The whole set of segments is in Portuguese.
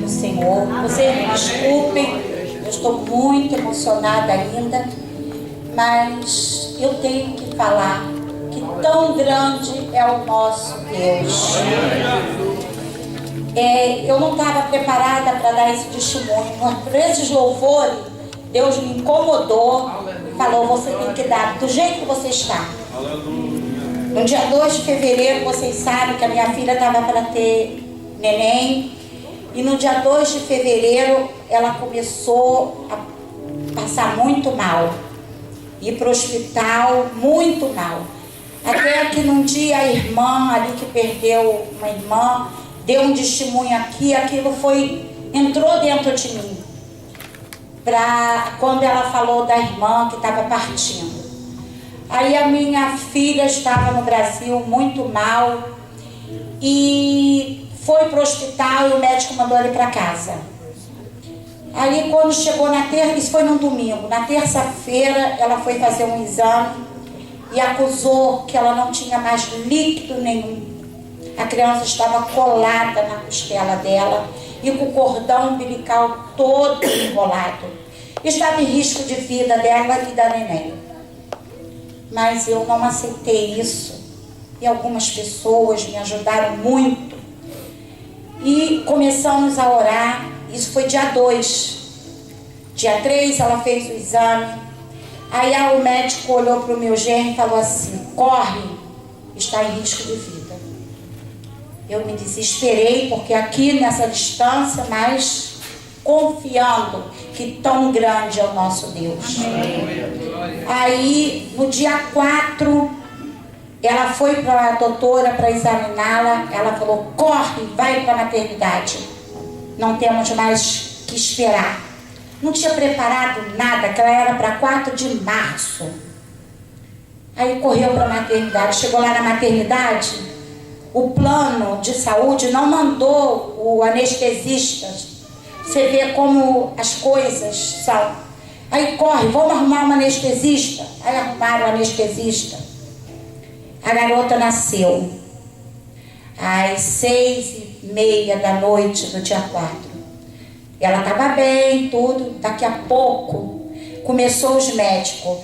do Senhor. Vocês me desculpem, eu estou muito emocionada ainda, mas eu tenho que falar que tão grande é o nosso Deus. Eu não estava preparada para dar esse testemunho. Por esses louvores, Deus me incomodou e falou: você tem que dar do jeito que você está. No dia 2 de fevereiro, vocês sabem que a minha filha estava para ter neném. E no dia 2 de fevereiro, ela começou a passar muito mal. Ir para o hospital, muito mal. Até que num dia a irmã ali que perdeu uma irmã, deu um testemunho aqui, aquilo entrou dentro de mim. Quando ela falou da irmã que estava partindo. Aí a minha filha estava no Brasil muito mal e foi para o hospital e o médico mandou ela ir para casa. Aí quando chegou na terça, isso foi num domingo, na terça-feira ela foi fazer um exame e acusou que ela não tinha mais líquido nenhum. A criança estava colada na costela dela e com o cordão umbilical todo enrolado. Estava em risco de vida dela e da neném. Mas eu não aceitei isso. E algumas pessoas me ajudaram muito. E começamos a orar. Isso foi dia 2. Dia 3 ela fez o exame. Aí o médico olhou para o meu genro e falou assim: corre, está em risco de vida. Eu me desesperei, porque aqui nessa distância, mas confiando que tão grande é o nosso Deus. Aí no dia 4 ela foi para a doutora para examiná-la. Ela falou: corre, vai para a maternidade, não temos mais que esperar. Não tinha preparado nada, que ela era para 4 de março. Aí correu para a maternidade. Chegou lá na maternidade, o plano de saúde não mandou o anestesista. Você vê como as coisas são. Aí corre, vamos arrumar um anestesista. Aí arrumaram o anestesista. A garota nasceu às 6h30 da noite do dia 4. Ela estava bem, tudo. Daqui a pouco começou os médicos: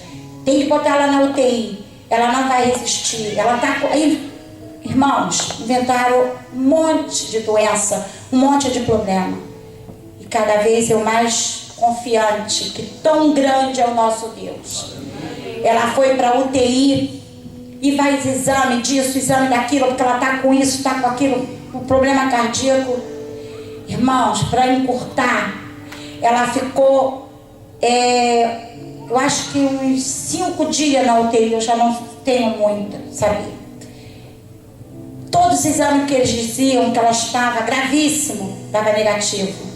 tem que botar ela na UTI, ela não vai resistir. Ela está... Aí, irmãos, inventaram um monte de doença, um monte de problema. E cada vez eu mais confiante que tão grande é o nosso Deus. Ela foi para a UTI e faz exame disso, exame daquilo, porque ela está com isso, está com aquilo, um problema cardíaco. Irmãos, para encurtar, ela ficou, eu acho que uns 5 dias na UTI, eu já não tenho muito, sabe? Todos os exames que eles diziam que ela estava gravíssimo, dava negativo.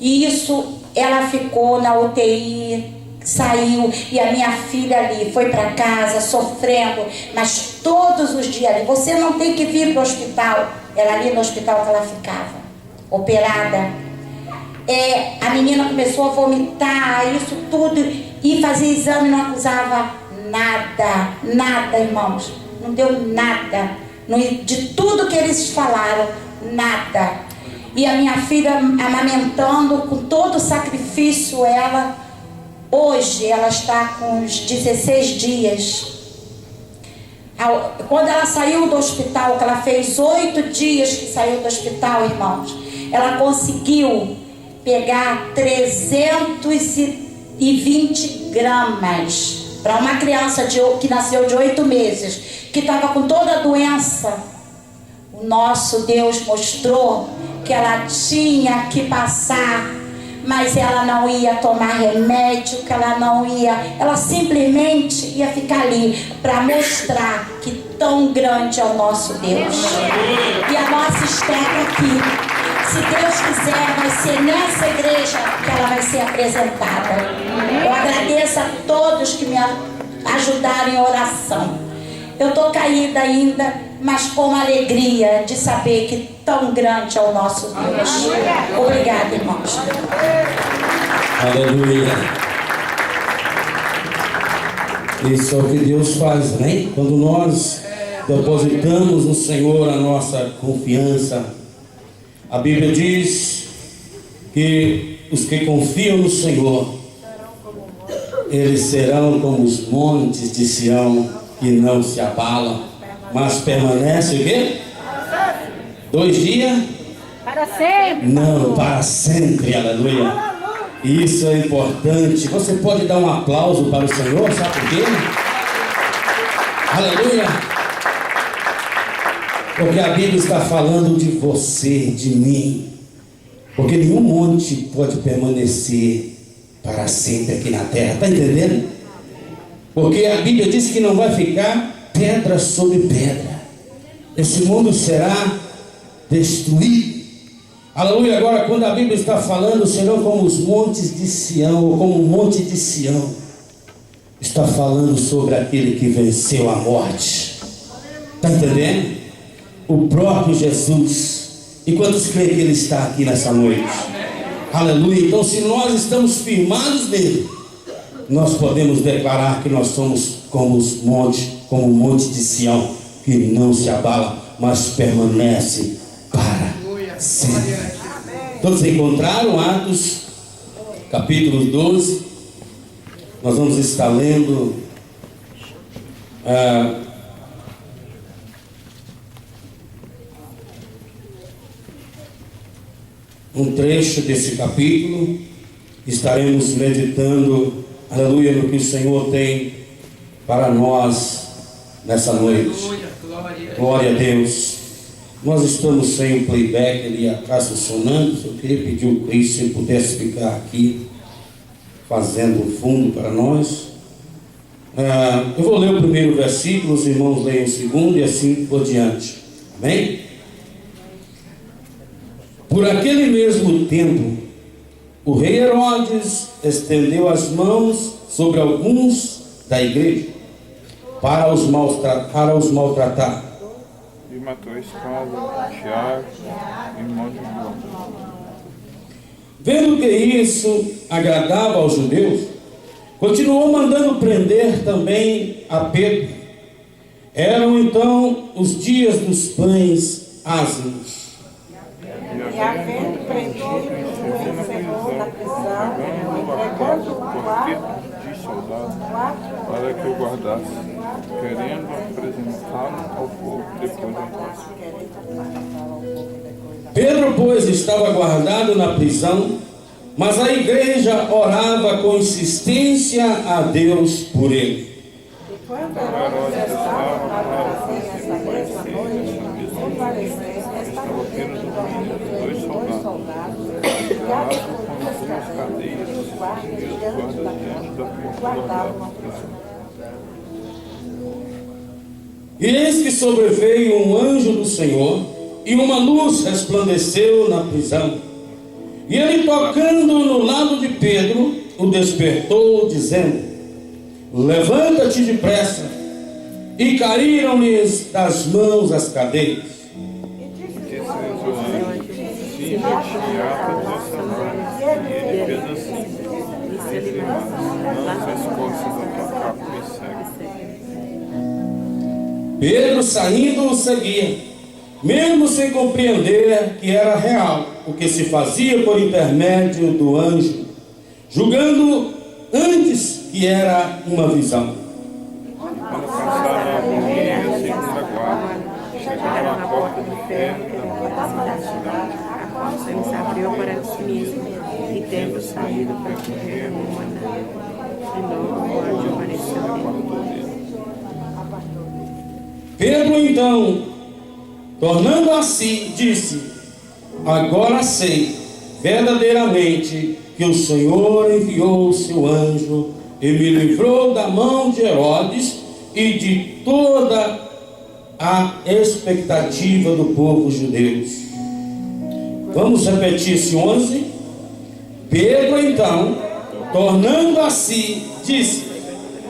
E isso, ela ficou na UTI, saiu, e a minha filha ali foi para casa sofrendo, mas todos os dias ali. Você não tem que vir para o hospital. Era ali no hospital que ela ficava, operada. A menina começou a vomitar, isso tudo, e fazia exame, não acusava nada, irmãos. Não deu nada. De tudo que eles falaram, nada. E a minha filha amamentando com todo o sacrifício, hoje ela está com uns 16 dias. Quando ela saiu do hospital, que ela fez 8 dias que saiu do hospital, irmãos, ela conseguiu pegar 320 gramas para uma criança que nasceu de 8 meses, que estava com toda a doença. O nosso Deus mostrou que ela tinha que passar, mas ela não ia tomar remédio, que ela não ia, ela simplesmente ia ficar ali para mostrar que tão grande é o nosso Deus. E a nossa espera aqui, se Deus quiser, vai ser nessa igreja que ela vai ser apresentada. Eu agradeço a todos que me ajudaram em oração. Eu estou caída ainda, mas com alegria de saber que tão grande é o nosso Deus. Obrigada, irmãos. Aleluia. Isso é o que Deus faz, né? Quando nós depositamos no Senhor a nossa confiança. A Bíblia diz que os que confiam no Senhor, eles serão como os montes de Sião, que não se abalam, mas permanecem o quê? 2 dias? Para sempre. Não, para sempre, aleluia. E isso é importante. Você pode dar um aplauso para o Senhor, sabe por quê? Aleluia. Porque a Bíblia está falando de você, de mim. Porque nenhum monte pode permanecer para sempre aqui na terra, está entendendo? Porque a Bíblia diz que não vai ficar pedra sobre pedra. Esse mundo será destruído. Aleluia. Agora, quando a Bíblia está falando, serão como os montes de Sião, ou como o monte de Sião, está falando sobre aquele que venceu a morte. Está entendendo? O próprio Jesus. E quantos creem que Ele está aqui nessa noite? Aleluia. Então, se nós estamos firmados nele, nós podemos declarar que nós somos como os montes, como o monte de Sião, que não se abala, mas permanece para sempre. Todos encontraram Atos capítulo 12? Nós vamos estar lendo um trecho desse capítulo. Estaremos meditando, aleluia, no que o Senhor tem para nós nessa noite. Glória a Deus. Nós estamos sem o playback ali atrás funcionando. Eu queria pedir ao Cris se ele pudesse ficar aqui fazendo o fundo para nós. Eu vou ler o primeiro versículo, os irmãos leem o segundo e assim por diante. Amém? Por aquele mesmo tempo, o rei Herodes estendeu as mãos sobre alguns da igreja para os maltratar. E matou a espada, Tiago, irmão de João. Vendo que isso agradava aos judeus, continuou mandando prender também a Pedro. Eram então os dias dos pães ázimos. E havendo prendido o encerrou na prisão, entregando o quarto de soldados para que o guardasse, querendo apresentá-lo ao povo depois da Páscoa. Pedro, pois, estava guardado na prisão, mas a igreja orava com insistência a Deus por ele. E quando Herodes estava para fazer essa mesma noite, compareceu esta Apenas dois soldados, ligados com duas cadeias, e os guardas diante da porta guardavam a prisão. E eis que sobreveio um anjo do Senhor, e uma luz resplandeceu na prisão. E ele, tocando no lado de Pedro, o despertou, dizendo: levanta-te depressa. E caíram-lhes das mãos as cadeias. Que seja o anjo, se imediata vossa mão, e ele fez assim, e ele lança as costas da tua capa e segue. Pedro, saindo, o seguia, mesmo sem compreender que era real o que se fazia por intermédio do anjo, julgando antes que era uma visão. Quando passaram a primeira e a segunda guarda, chegaram à porta de ferro da cidade. A porta se abriu para si mesmo, e tendo saído para correr uma nave, de novo o anjo apareceu dele. Pedro, então, tornando a si, disse: agora sei verdadeiramente que o Senhor enviou o seu anjo e me livrou da mão de Herodes e de toda a expectativa do povo judeu. Vamos repetir esse 11. Pedro, então, tornando a si, disse: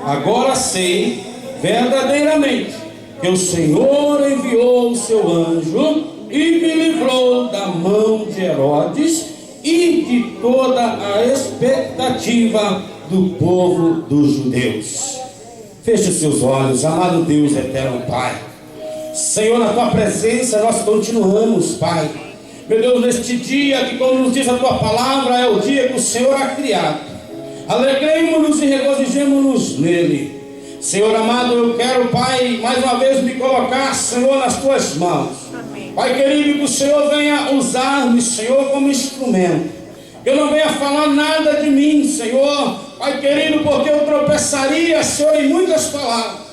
agora sei verdadeiramente que o Senhor enviou o seu anjo e me livrou da mão de Herodes e de toda a expectativa do povo dos judeus. Feche os seus olhos, amado Deus eterno Pai. Senhor, na tua presença nós continuamos, Pai, Meu Deus, neste dia que, como nos diz a tua palavra, é o dia que o Senhor ha criado. Alegremos-nos e regozijemos-nos nele. Senhor amado, eu quero, Pai, mais uma vez me colocar, Senhor, nas tuas mãos. Amém. Pai querido, que o Senhor venha usar-me, Senhor, como instrumento. Que eu não venha falar nada de mim, Senhor, Pai querido, porque eu tropeçaria, Senhor, em muitas palavras.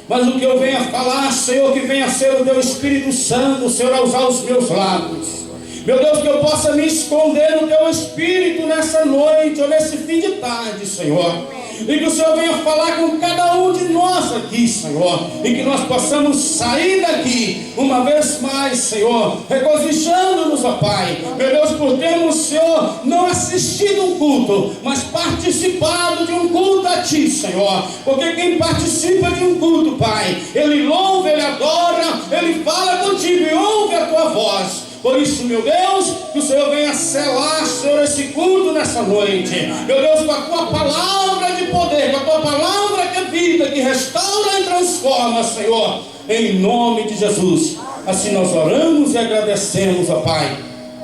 Mas o que eu venha falar, Senhor, que venha ser o teu Espírito Santo, Senhor, a usar os meus lábios. Meu Deus, que eu possa me esconder no teu Espírito nessa noite ou nesse fim de tarde, Senhor. E que o Senhor venha falar com cada um de nós aqui, Senhor. E que nós possamos sair daqui, uma vez mais, Senhor, regozijando-nos, ó Pai. Meu Deus, por termos, Senhor, não assistido um culto, mas participado de um culto a Ti, Senhor. Porque quem participa de um culto, Pai, ele louva, ele adora, ele fala contigo e ouve a Tua voz. Por isso, meu Deus, que o Senhor venha selar, Senhor, esse culto nessa noite. Meu Deus, com a Tua palavra de poder, com a Tua palavra que é vida, que restaura e transforma, Senhor, em nome de Jesus. Assim nós oramos e agradecemos, ó Pai,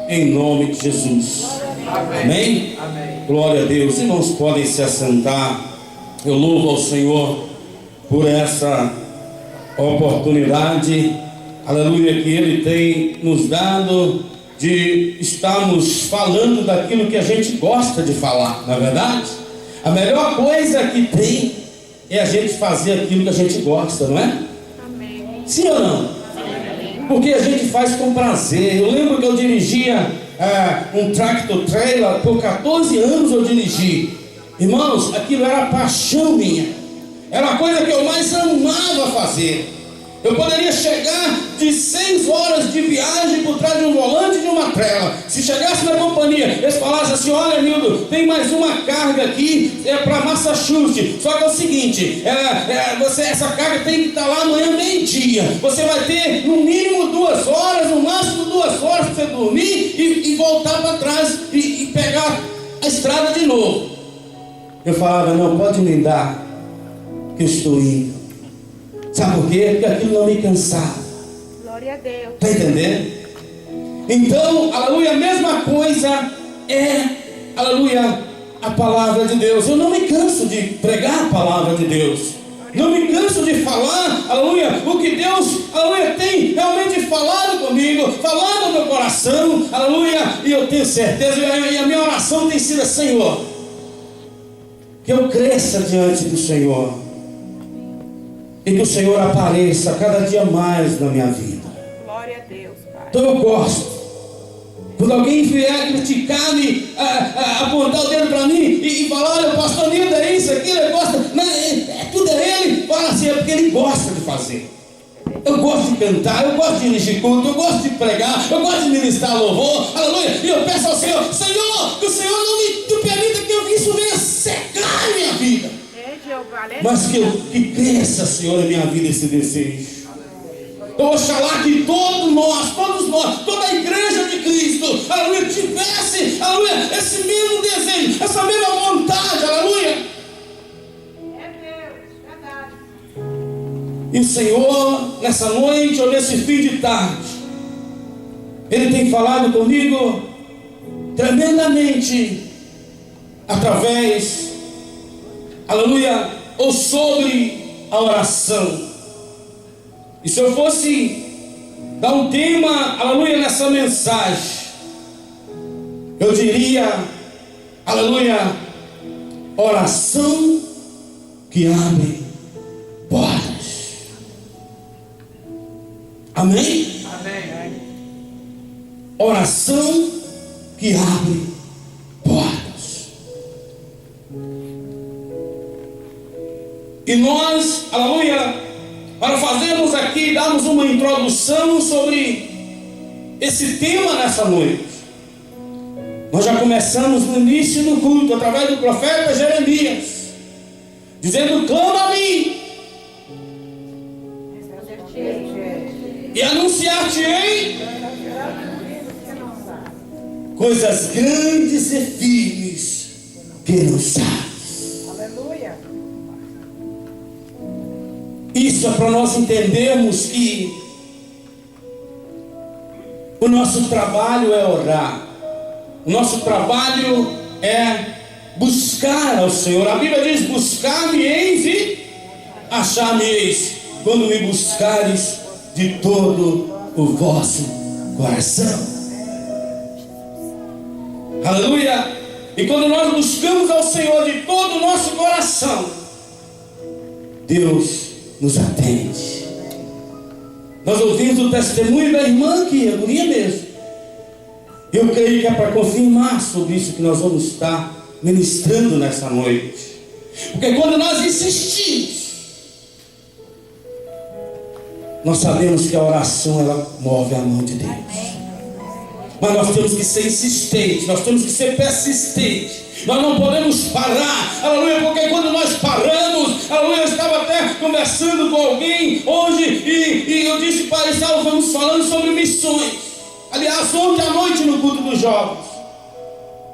em nome de Jesus. Amém? Amém. Glória a Deus. Irmãos, podem se assentar. Eu louvo ao Senhor por essa oportunidade, aleluia, que Ele tem nos dado de estarmos falando daquilo que a gente gosta de falar, não é verdade? A melhor coisa que tem é a gente fazer aquilo que a gente gosta, não é? Amém. Sim ou não? Amém. Porque a gente faz com prazer. Eu lembro que eu dirigia um tractor trailer, por 14 anos eu dirigi. Irmãos, aquilo era paixão minha. Era a coisa que eu mais amava fazer. Eu poderia chegar de 6 horas de viagem por trás de um volante de uma trela. Se chegasse na companhia, eles falassem assim: olha, Nildo, tem mais uma carga aqui, é para Massachusetts. Só que é o seguinte, essa carga tem que estar lá amanhã meio-dia. Você vai ter no mínimo 2 horas, no máximo 2 horas para você dormir e voltar para trás e pegar a estrada de novo. Eu falava: não, pode me dar, que eu estou indo. Sabe por quê? Porque aquilo não me cansava. Glória a Deus. Está entendendo? Então, aleluia, a mesma coisa é, aleluia, a palavra de Deus. Eu não me canso de pregar a palavra de Deus. Não me canso de falar, aleluia, o que Deus, aleluia, tem realmente falado comigo, falado no meu coração, aleluia. E eu tenho certeza, e a minha oração tem sido: Senhor, que eu cresça diante do Senhor. E que o Senhor apareça cada dia mais na minha vida. Glória a Deus, Pai. Então eu gosto. Quando alguém vier criticar-me, apontar o dedo para mim e falar: olha, o pastor Nildo é isso, aquilo, ele gosta, tudo é ele. Fala assim: é porque ele gosta de fazer. Eu gosto de cantar, eu gosto de dirigir culto, eu gosto de pregar, eu gosto de ministrar louvor, aleluia. E eu peço ao Senhor: Senhor, que o Senhor não me permita que isso venha secar a minha vida. Mas que cresça, Senhor, em minha vida esse desejo. Oxalá que todos nós, toda a igreja de Cristo, aleluia, tivesse, aleluia, esse mesmo desejo, essa mesma vontade, aleluia. É Deus, verdade. E o Senhor, nessa noite ou nesse fim de tarde, Ele tem falado comigo tremendamente através, aleluia, ou sobre a oração. E se eu fosse dar um tema, aleluia, nessa mensagem, eu diria, aleluia, oração que abre portas. Amém? Amém. Oração que abre portas. E nós, aleluia, para fazermos aqui, darmos uma introdução sobre esse tema nessa noite, nós já começamos no início do culto, através do profeta Jeremias, dizendo: clama a mim e anunciar-te-ei coisas grandes e firmes que não sabes. Aleluia. Isso é para nós entendermos que O nosso trabalho é orar. O nosso trabalho é buscar ao Senhor. A Bíblia diz: buscar-me-eis e achar-me-eis, quando me buscares de todo o vosso coração. Aleluia! E quando nós buscamos ao Senhor de todo o nosso coração, Deus nos atende. Nós ouvimos o testemunho da irmã aqui, a guria mesmo. Eu creio que é para confirmar sobre isso que nós vamos estar ministrando nessa noite. Porque quando nós insistimos, nós sabemos que a oração, ela move a mão de Deus. Mas nós temos que ser insistentes, nós temos que ser persistentes. Nós não podemos parar, aleluia, porque quando nós paramos, aleluia, eu estava até conversando com alguém hoje e eu disse para ele, estávamos falando sobre missões. Aliás, ontem à noite no culto dos jovens,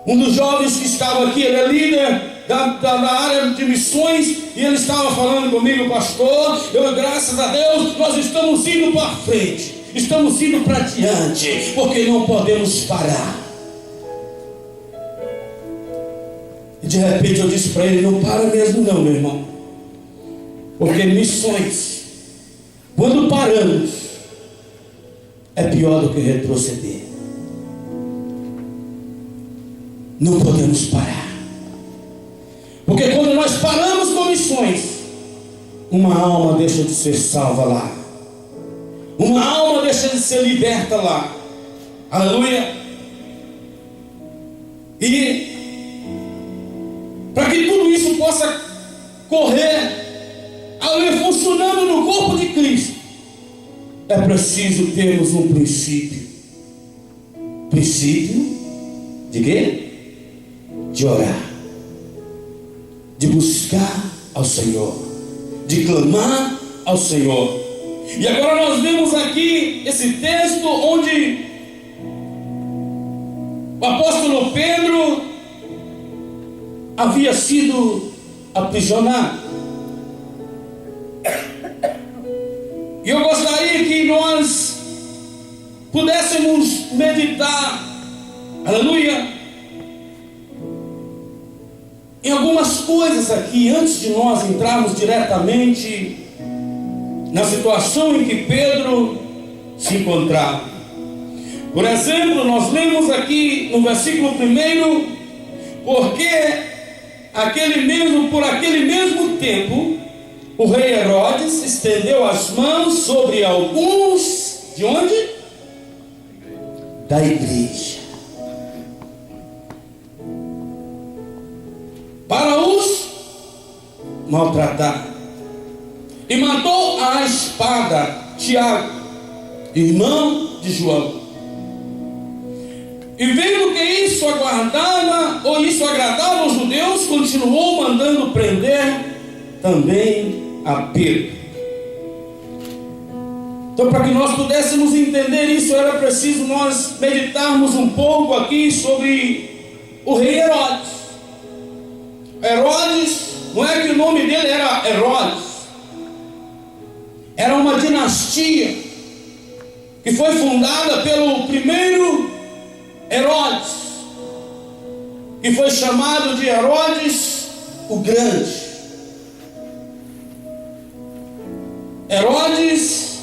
um dos jovens que estava aqui, ele é líder da área de missões, e ele estava falando comigo: pastor, graças a Deus, nós estamos indo para frente, estamos indo para diante, porque não podemos parar. E de repente eu disse para ele: não para mesmo não, meu irmão, porque missões, quando paramos, é pior do que retroceder. Não podemos parar, porque quando nós paramos com missões, uma alma deixa de ser salva lá, uma alma deixa de ser liberta lá. Aleluia. E para que tudo isso possa correr, aleluia, funcionando no corpo de Cristo, é preciso termos um princípio. Princípio de quê? De orar, de buscar ao Senhor, de clamar ao Senhor. E agora nós vemos aqui esse texto onde o apóstolo Pedro havia sido aprisionado. E eu gostaria que nós pudéssemos meditar, aleluia, em algumas coisas aqui, antes de nós entrarmos diretamente na situação em que Pedro se encontrava. Por exemplo, nós lemos aqui no versículo 1: porque por aquele mesmo tempo, o rei Herodes estendeu as mãos sobre alguns, de onde? Da igreja, para os maltratar, e matou à espada Tiago, irmão de João. E vendo que isso agradava aos judeus, continuou mandando prender também a Pedro. Então, para que nós pudéssemos entender isso, era preciso nós meditarmos um pouco aqui sobre o rei Herodes. Herodes, não é que o nome dele era Herodes, era uma dinastia que foi fundada pelo primeiro Herodes, que foi chamado de Herodes o Grande. Herodes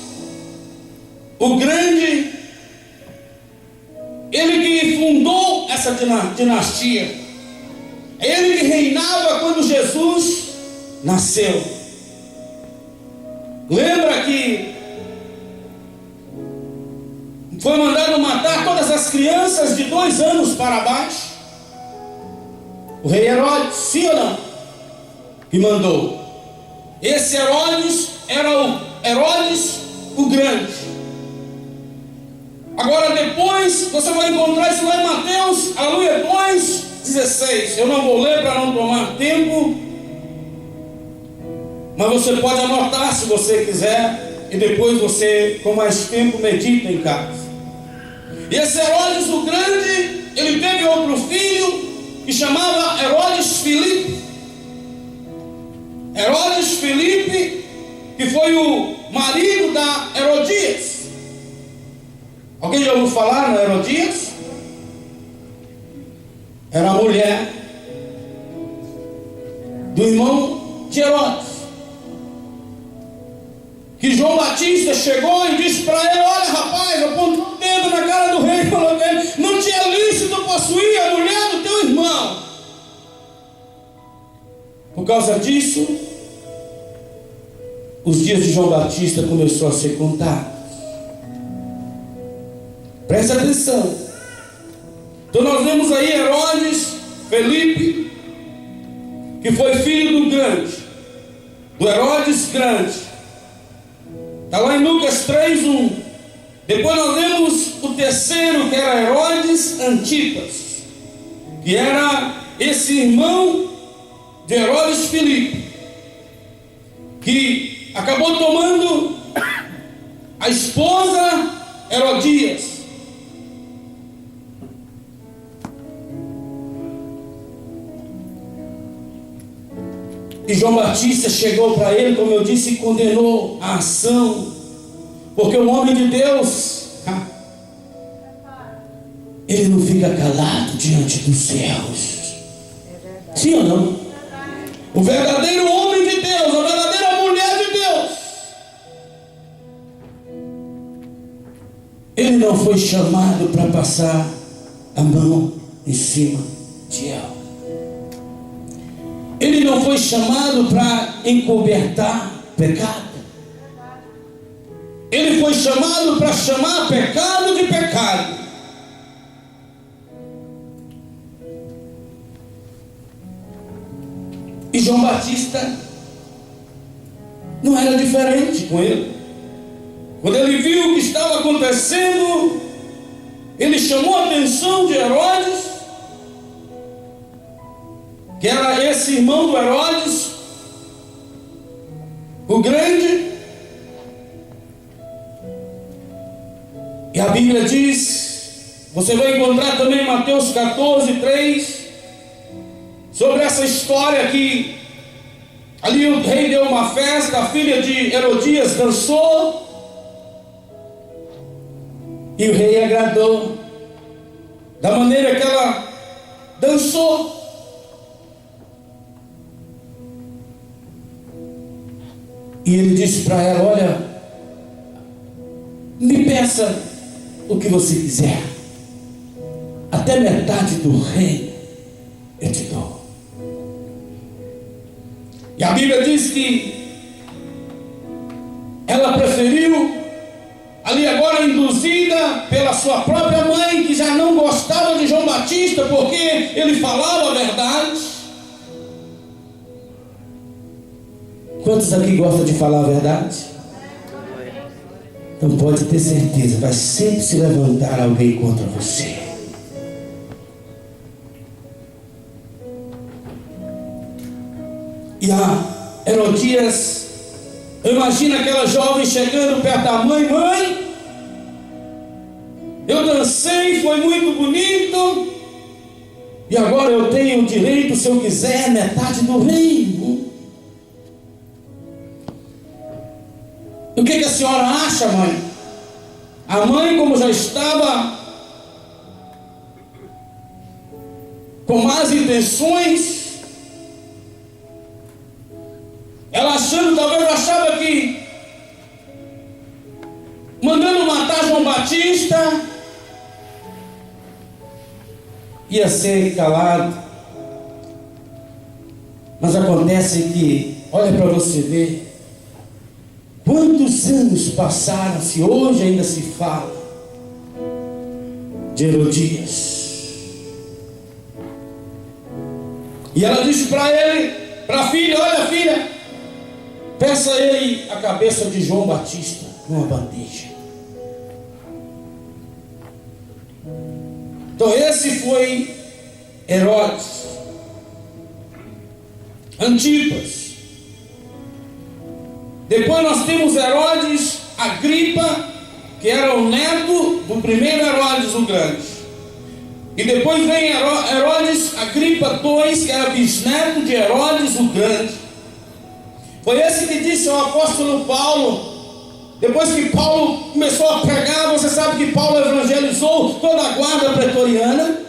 o Grande, ele que fundou essa dinastia, ele que reinava quando Jesus nasceu. Lembra que foi mandado matar todas as crianças de 2 anos para baixo? O rei Herodes, sim ou não? Que mandou. Esse Herodes era o Herodes o Grande. Agora depois, você vai encontrar isso lá em Mateus, aleluia, 2,16. Eu não vou ler para não tomar tempo, mas você pode anotar se você quiser, e depois você, com mais tempo, medita em casa. E esse Herodes o Grande, ele teve outro filho, que chamava Herodes Filipe. Herodes Filipe, que foi o marido da Herodias. Alguém já ouviu falaram, Herodias? Era a mulher do irmão de Herodes, que João Batista chegou e disse para ele: olha rapaz, apontou o dedo na cara do rei e falou que ele não tinha lícito possuir a mulher do teu irmão. Por causa disso, os dias de João Batista começou a ser contados. Presta atenção. Então nós vemos aí Herodes Felipe, que foi filho do grande, do Herodes grande. Está lá em Lucas 3:1. Depois nós vemos o terceiro, que era Herodes Antipas, que era esse irmão de Herodes Felipe, que acabou tomando a esposa Herodias. E João Batista chegou para ele, como eu disse, e condenou a ação, porque o homem de Deus, ele não fica calado diante dos céus. Sim ou não? O verdadeiro homem de Deus, a verdadeira mulher de Deus, ele não foi chamado para passar a mão em cima de ela. Ele não foi chamado para encobertar pecado. Ele foi chamado para chamar pecado de pecado. E João Batista não era diferente com ele. Quando ele viu o que estava acontecendo, ele chamou a atenção de Herodes, que era esse irmão do Herodes, o grande. E a Bíblia diz, você vai encontrar também em Mateus 14:3, sobre essa história que ali o rei deu uma festa, a filha de Herodias dançou, e o rei agradou da maneira que ela dançou. E ele disse para ela: olha, me peça o que você quiser, até metade do reino eu te dou. E a Bíblia diz que ela preferiu, ali agora induzida pela sua própria mãe, que já não gostava de João Batista, porque ele falava a verdade. Quantos aqui gostam de falar a verdade? Então pode ter certeza, vai sempre se levantar alguém contra você. E a Herodias, eu imagino aquela jovem chegando perto da mãe: mãe, eu dancei, foi muito bonito, e agora eu tenho o direito, se eu quiser, metade do reino. O que a senhora acha, mãe? A mãe, como já estava com más intenções, ela achava que mandando matar João Batista ia ser calado. Mas acontece que, olha para você ver, quantos anos passaram, se hoje ainda se fala de Herodias. E ela disse para ele, para a filha: olha filha, peça a ele a cabeça de João Batista numa bandeja. Então esse foi Herodes Antipas. Depois nós temos Herodes Agripa, que era o neto do primeiro Herodes o Grande. E depois vem Herodes Agripa II, que era bisneto de Herodes o Grande. Foi esse que disse ao apóstolo Paulo, Depois que Paulo começou a pregar, você sabe que Paulo evangelizou toda a guarda pretoriana.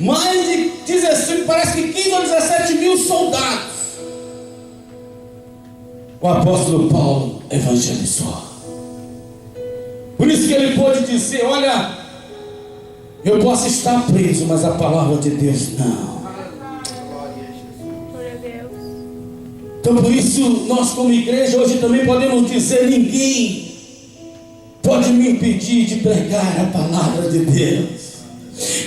Mais de 16, parece que 15 ou 17 mil soldados. O apóstolo Paulo evangelizou. Por isso que ele pôde dizer: olha, eu posso estar preso, mas a palavra de Deus não. Então por isso nós como igreja hoje também podemos dizer: ninguém pode me impedir de pregar a palavra de Deus.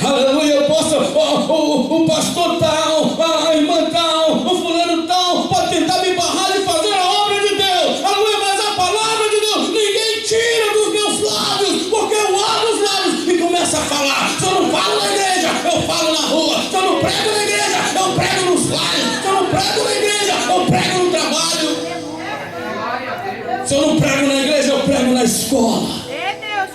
Aleluia. Eu posso, o pastor tal, a irmã tal, o fulano tal pode tentar me barrar de fazer a obra de Deus. Aleluia. Mas a palavra de Deus ninguém tira dos meus lábios, porque eu abro os lábios e começo a falar. Se eu não falo na igreja, eu falo na rua. Se eu não prego na igreja, eu prego nos lares. Se eu não prego na igreja, eu prego no trabalho. Se eu não prego na igreja, eu prego na escola.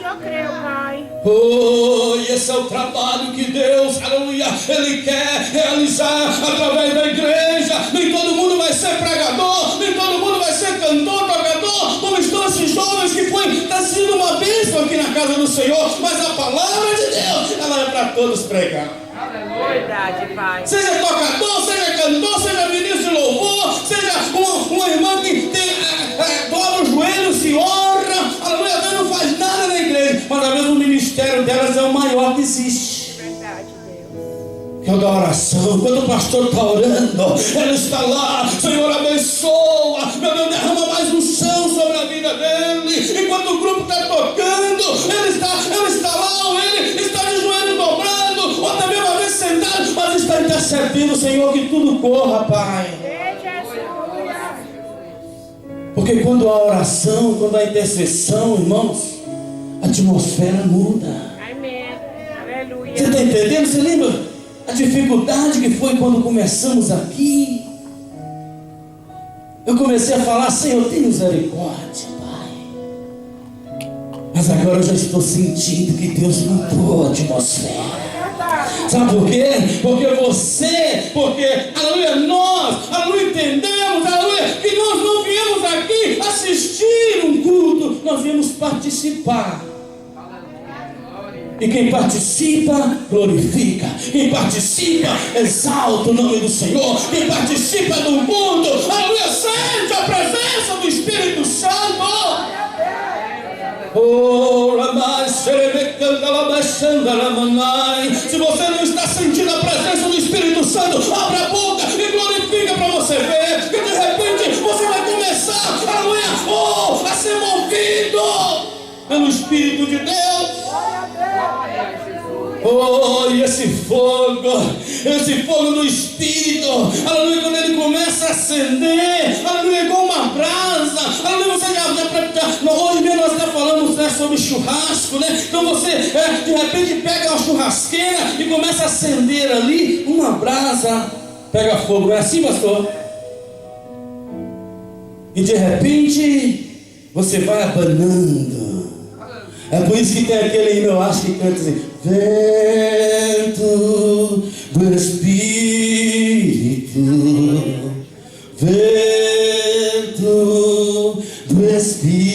Eu creio, Pai. Oh, e esse é o trabalho que Deus, aleluia, Ele quer realizar através da igreja. Nem todo mundo vai ser pregador, nem todo mundo vai ser cantor, tocador, como estão esses jovens que está sendo uma bênção aqui na casa do Senhor. Mas a palavra de Deus, ela é para todos pregar. Verdade, Pai. Seja tocador, seja cantor, seja ministro de louvor, seja uma irmã que dobra os joelhos, se honra, aleluia, Deus não faz nada na igreja, mas às vezes o ministério delas é o maior que existe. Verdade, Deus. Que é o da oração. Quando o pastor está orando, ela está lá: Senhor, abençoa, meu Deus, derrama mais unção sobre a vida dele. Enquanto o grupo está tocando, ela está lá, ou ele está de joelho dobrando, ou também uma vez sentado, mas está intercedendo, Senhor, que tudo corra, Pai. Porque quando há oração, quando há intercessão, irmãos, a atmosfera muda. Amém. Aleluia. Você está entendendo? Você lembra a dificuldade que foi quando começamos aqui? Eu comecei a falar: Senhor, tem misericórdia, Pai. Mas agora eu já estou sentindo que Deus mudou a atmosfera. Sabe por quê? Porque, aleluia, nós, aleluia, entendemos, aleluia, que nós não viemos aqui assistir um culto, nós viemos participar. E quem participa, glorifica. Quem participa, exalta o nome do Senhor. Quem participa do culto, aleluia, sente a presença do Espírito Santo. Se você não está sentindo a presença do Espírito Santo, abra a boca e glorifica para você ver que de repente você vai começar, aleluia, a ser movido pelo Espírito de Deus. Oh, e esse fogo do Espírito, aleluia, quando ele começa a acender, aleluia, igual uma brasa, aleluia, você já hoje mesmo nós já falamos, né, sobre churrasco, né? Então você de repente pega uma churrasqueira e começa a acender ali, uma brasa pega fogo, é assim, pastor? E de repente você vai abanando. É por isso que tem aquele hino, eu acho que canta assim: vento do Espírito, vento do Espírito.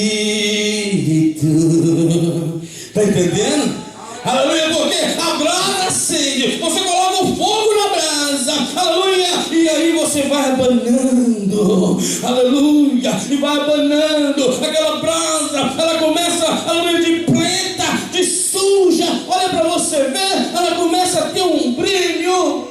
Está entendendo? Aleluia, porque a brasa acende, você coloca o fogo na brasa, aleluia, e aí você vai abanando, aleluia, e vai abanando, aquela brasa, ela começa, aleluia, de preta, de suja, olha para você ver, ela começa a ter um brilho,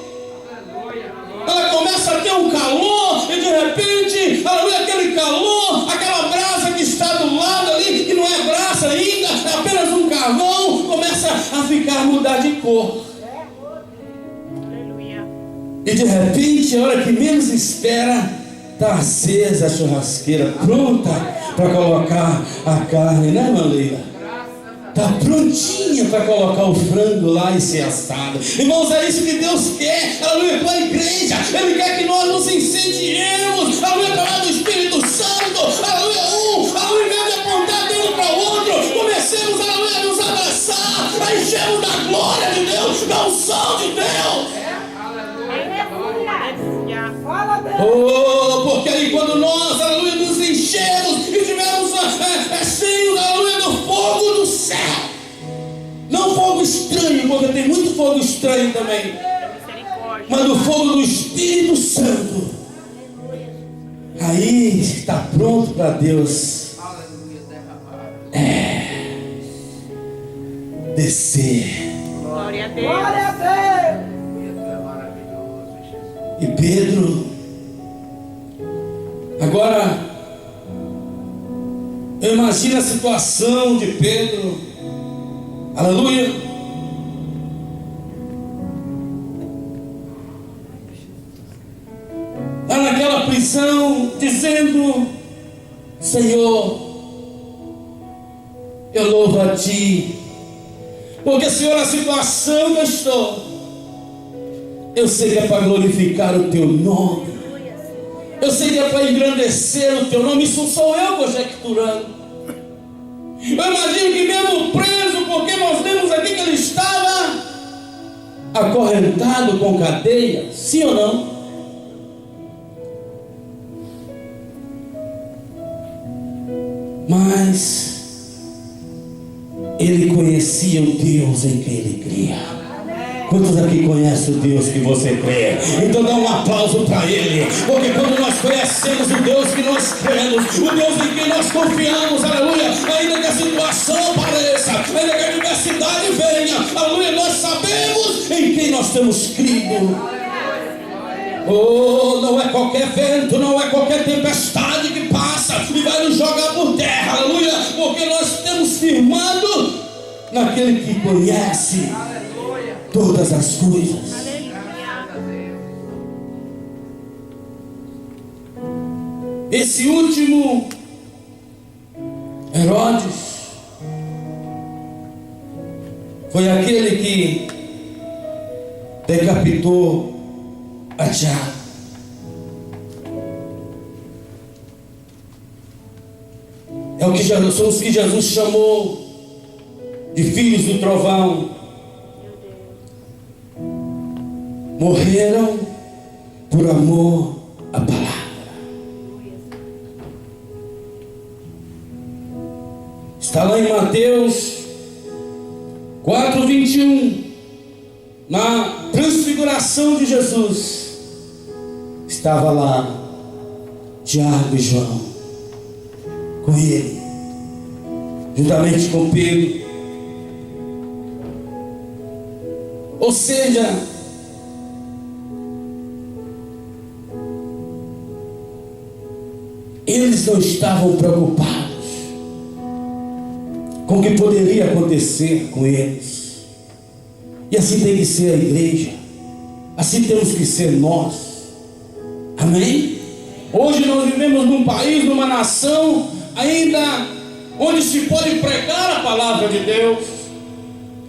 ela começa a ter um calor, e de repente, aleluia, aquele calor, aquela brasa que está do lado ali, que não é brasa ainda, é apenas um carvão, começa a mudar de cor. Aleluia. E de repente, a hora que menos espera, está acesa a churrasqueira, pronta para colocar a carne, né, irmã Leila? Está prontinha para colocar o frango lá e ser assado. Irmãos, é isso que Deus quer, aleluia, com a igreja. Ele quer que nós nos incendiemos, aleluia, para lá do Espírito Santo, aleluia, aleluia, em vez de apontar de um para o outro, comecemos, aleluia, a nos abraçar, a enchermos da glória de Deus, da unção de Deus. Oh, porque aí quando nós, aleluia, nos enchemos e tivermos céu. Não fogo estranho, porque tem muito fogo estranho também, mas do fogo do Espírito Santo. Aí está pronto para Deus descer. Glória a Deus. E Pedro, agora eu imagino a situação de Pedro, aleluia, lá naquela prisão, dizendo: Senhor, eu louvo a Ti, porque, Senhor, a situação que eu estou, eu sei que é para glorificar o Teu nome, eu sei que é para engrandecer o Teu nome. Isso sou eu conjecturando. Eu imagino que mesmo preso, porque nós vemos aqui que ele estava acorrentado com cadeia, sim ou não? Mas ele conhecia o Deus em quem ele cria. Quantos aqui conhecem o Deus que você crê? Então dá um aplauso para Ele, porque quando nós conhecemos o Deus que nós cremos, o Deus em quem nós confiamos, aleluia, ainda que a situação apareça, ainda que a adversidade venha, aleluia, nós sabemos em quem nós temos crido. Oh, não é qualquer vento, não é qualquer tempestade que passa e vai nos jogar por terra, aleluia, porque nós temos firmado naquele que conhece todas as coisas. Esse último Herodes foi aquele que decapitou a Tiago. É o que Jesus, são os que Jesus chamou de filhos do trovão. Morreram por amor à palavra. Está lá em Mateus 4:21, na transfiguração de Jesus, estava lá Tiago e João com ele, juntamente com Pedro. Ou seja, eles não estavam preocupados com o que poderia acontecer com eles. E assim tem que ser a igreja, assim temos que ser nós. Amém? Hoje nós vivemos num país, numa nação ainda onde se pode pregar a palavra de Deus,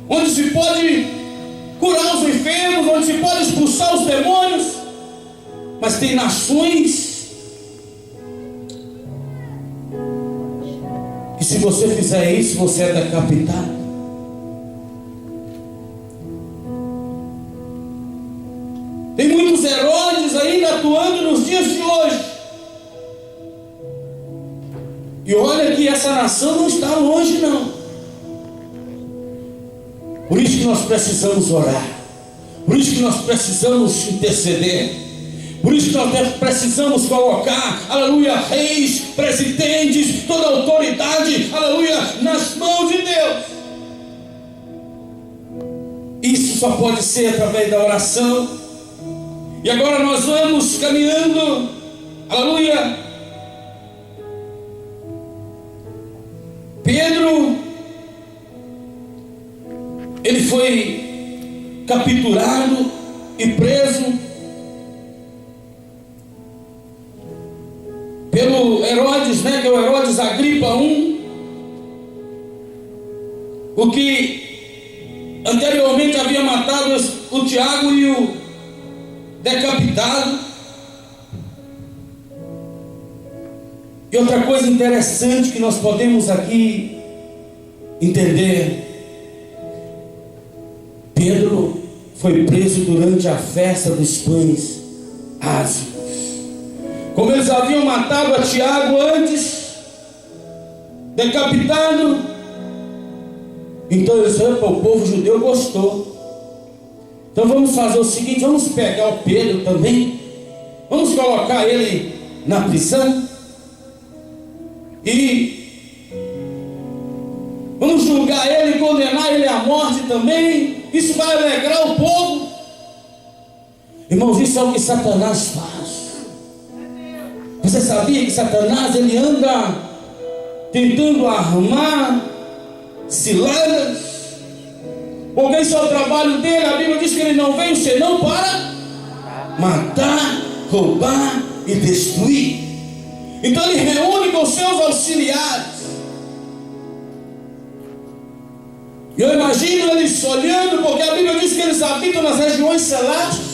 onde se pode curar os enfermos, onde se pode expulsar os demônios. Mas tem nações que, se você fizer isso, você é decapitado. Tem muitos Herodes ainda atuando nos dias de hoje. E olha que essa nação não está longe, não. Por isso que nós precisamos orar, por isso que nós precisamos interceder, por isso que nós precisamos colocar, aleluia, reis, presidentes, toda a autoridade, aleluia, nas mãos de Deus. Isso só pode ser através da oração. E agora nós vamos caminhando, aleluia. Pedro, ele foi capturado e preso pelo Herodes, que é o Herodes Agripa I, o que anteriormente havia matado o Tiago e o decapitado. E outra coisa interessante que nós podemos aqui entender: Pedro foi preso durante a festa dos pães ázimos. Como eles haviam matado a Tiago antes, decapitado, Então o povo judeu gostou. Então vamos fazer o seguinte, vamos pegar o Pedro também, vamos colocar ele na prisão e vamos julgar ele, condenar ele à morte também. Isso vai alegrar o povo. Irmãos, isso é o que Satanás faz. Você sabia que Satanás, ele anda tentando armar ciladas? Porque esse é o trabalho dele. A Bíblia diz que ele não veio senão para matar, roubar e destruir. Então ele reúne com seus auxiliares. Eu imagino eles olhando, porque a Bíblia diz que eles habitam nas regiões celestes.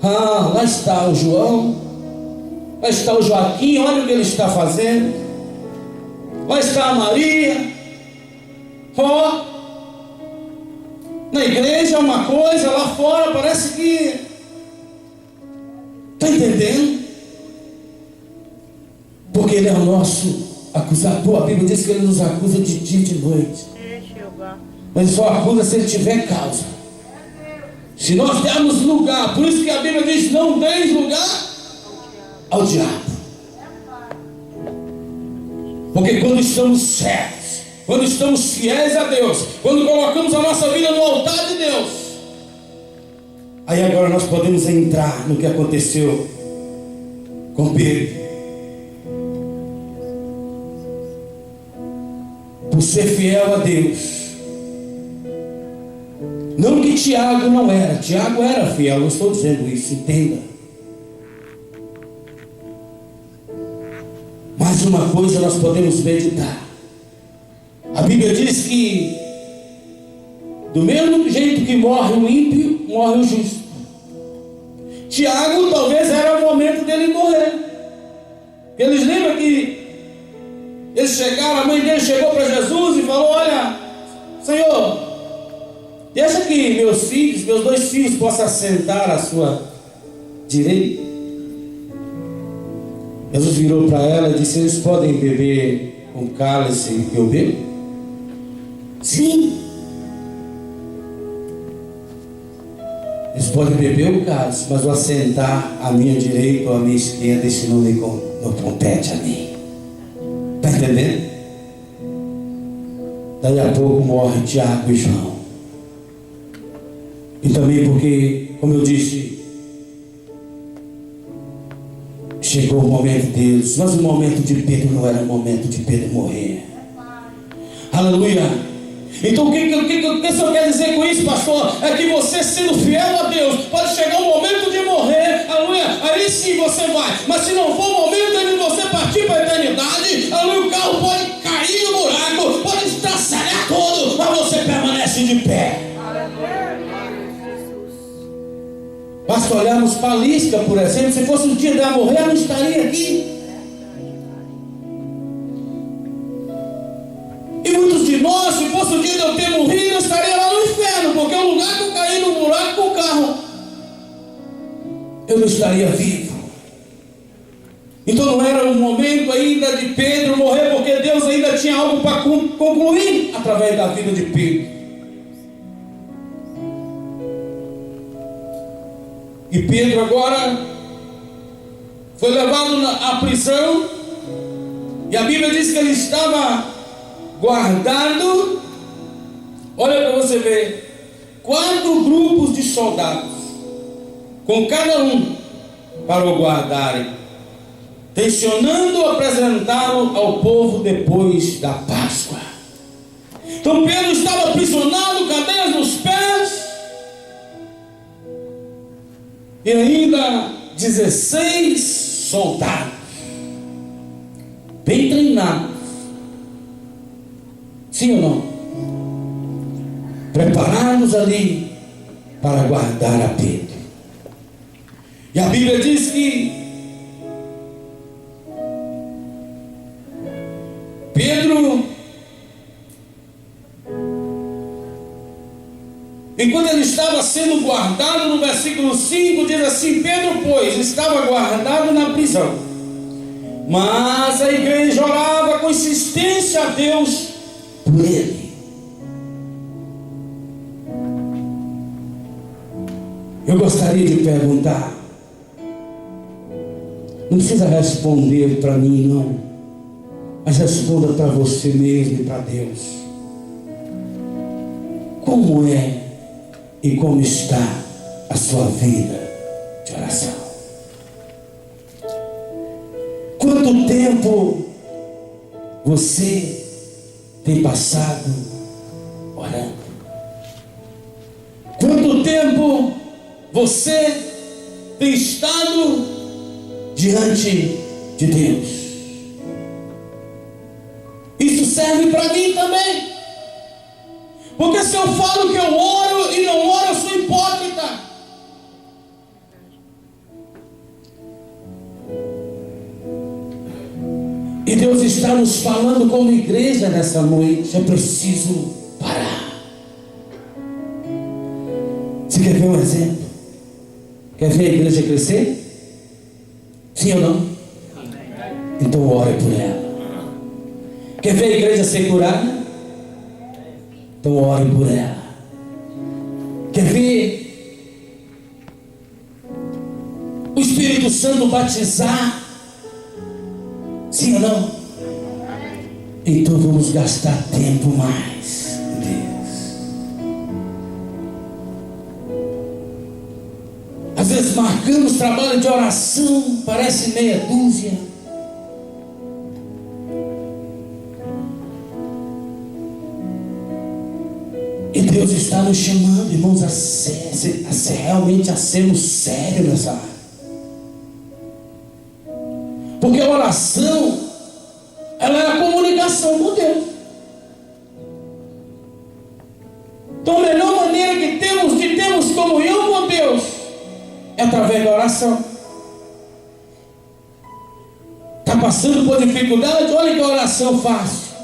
Ah, lá está o João, lá está o Joaquim, olha o que ele está fazendo. Lá está a Maria. Na igreja é uma coisa, lá fora parece que... Está entendendo? Porque ele é o nosso acusador. A Bíblia diz que ele nos acusa de dia e de noite. Mas só acusa se ele tiver causa. Se nós dermos lugar, por isso que a Bíblia diz: não deis lugar ao diabo. Porque quando estamos certos, quando estamos fiéis a Deus, quando colocamos a nossa vida no altar de Deus, aí agora nós podemos entrar no que aconteceu com Pedro. Por ser fiel a Deus. Não que Tiago não era, Tiago era fiel, eu estou dizendo isso, entenda. Mas uma coisa nós podemos meditar. A Bíblia diz que do mesmo jeito que morre o ímpio, morre o justo. Tiago talvez era o momento dele morrer. Eles lembram que eles chegaram, a mãe dele chegou para Jesus e falou: olha, Senhor, deixa que meus filhos, meus 2 filhos possam sentar à sua direita. Jesus virou para ela e disse: eles podem beber um cálice que eu bebo? Sim. Eles podem beber o cálice, mas o assentar à minha direita ou à minha esquerda, isso não compete a mim. Está entendendo? Daí a pouco morre Tiago e João. E também porque, como eu disse, chegou o momento deles. Mas o momento de Pedro não era o momento de Pedro morrer. Aleluia. Então o que o senhor quer dizer com isso, pastor? É que você, sendo fiel a Deus, pode chegar o momento de morrer, aleluia, aí sim você vai. Mas se não for o momento de você partir para a eternidade, aleluia, o carro pode cair no buraco, pode estraçalhar todo, mas você permanece de pé. Basta olharmos para a Lisca, por exemplo. Se fosse o dia dela morrer, ela não estaria aqui. E muitos de nós, se fosse o dia de eu ter morrido, eu estaria lá no inferno, porque o lugar que eu caí no buraco com o carro, eu não estaria vivo. Então não era o momento ainda de Pedro morrer, porque Deus ainda tinha algo para concluir através da vida de Pedro. E Pedro agora foi levado à prisão, e a Bíblia diz que ele estava guardado. Olha para você ver, 4 grupos de soldados, com cada um para o guardarem, tensionando apresentá-lo ao povo depois da Páscoa. Então Pedro estava aprisionado, cadeias nos pés, e ainda 16 soldados, bem treinados, sim ou não? Preparados ali para guardar a Pedro. E a Bíblia diz que Pedro, enquanto ele estava sendo guardado, no versículo 5 diz assim: Pedro, pois, estava guardado na prisão, mas a igreja orava com insistência a Deus por Ele. Eu gostaria de perguntar, não precisa responder para mim não, mas responda para você mesmo e para Deus. Como é e como está a sua vida de oração? Quanto tempo você tem passado orando? Quanto tempo você tem estado diante de Deus? Isso serve para mim também. Porque se eu falo que eu oro e não oro, eu sou hipócrita. E Deus está nos falando como igreja nessa noite. É preciso parar. Você quer ver um exemplo? Quer ver a igreja crescer? Sim ou não? Então ore por ela. Quer ver a igreja ser curada? Então ore por ela. Quer ver o Espírito Santo batizar? Sim ou não? Então vamos gastar tempo mais com Deus. Às vezes marcamos trabalho de oração, parece meia dúzia. E Deus está nos chamando, irmãos, a sermos sérios nessa área. Porque a oração, ela é a comunicação com Deus. Então a melhor maneira que temos de termos comunhão com Deus é através da oração. Está passando por dificuldade? Olha que a oração faz.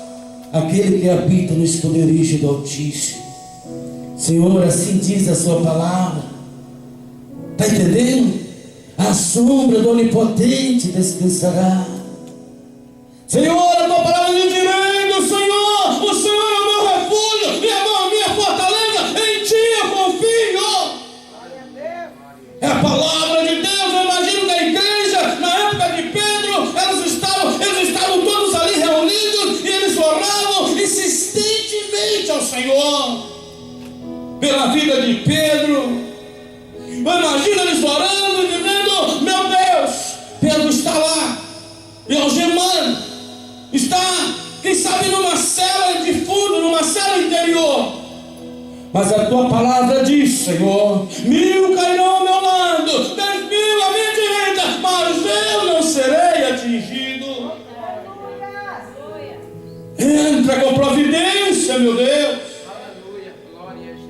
Aquele que habita no esconderijo do Altíssimo, Senhor, assim diz a sua palavra. Está entendendo? A sombra do Onipotente descansará. Senhor, a tua palavra diz direito, Senhor, o Senhor é o meu refúgio e a minha fortaleza, em ti eu confio. É a palavra de Deus. Eu imagino que a igreja, na época de Pedro, eles estavam todos ali reunidos e eles oravam insistentemente ao Senhor pela vida de Pedro. Imagina eles orando, dizendo: meu Deus, Pedro está lá, e algemando, está, quem sabe, numa cela de fundo, numa cela interior. Mas a tua palavra diz, Senhor: 1000 cairão ao meu lado, 10.000 à minha direita, mas eu não serei atingido. Entra com providência, meu Deus.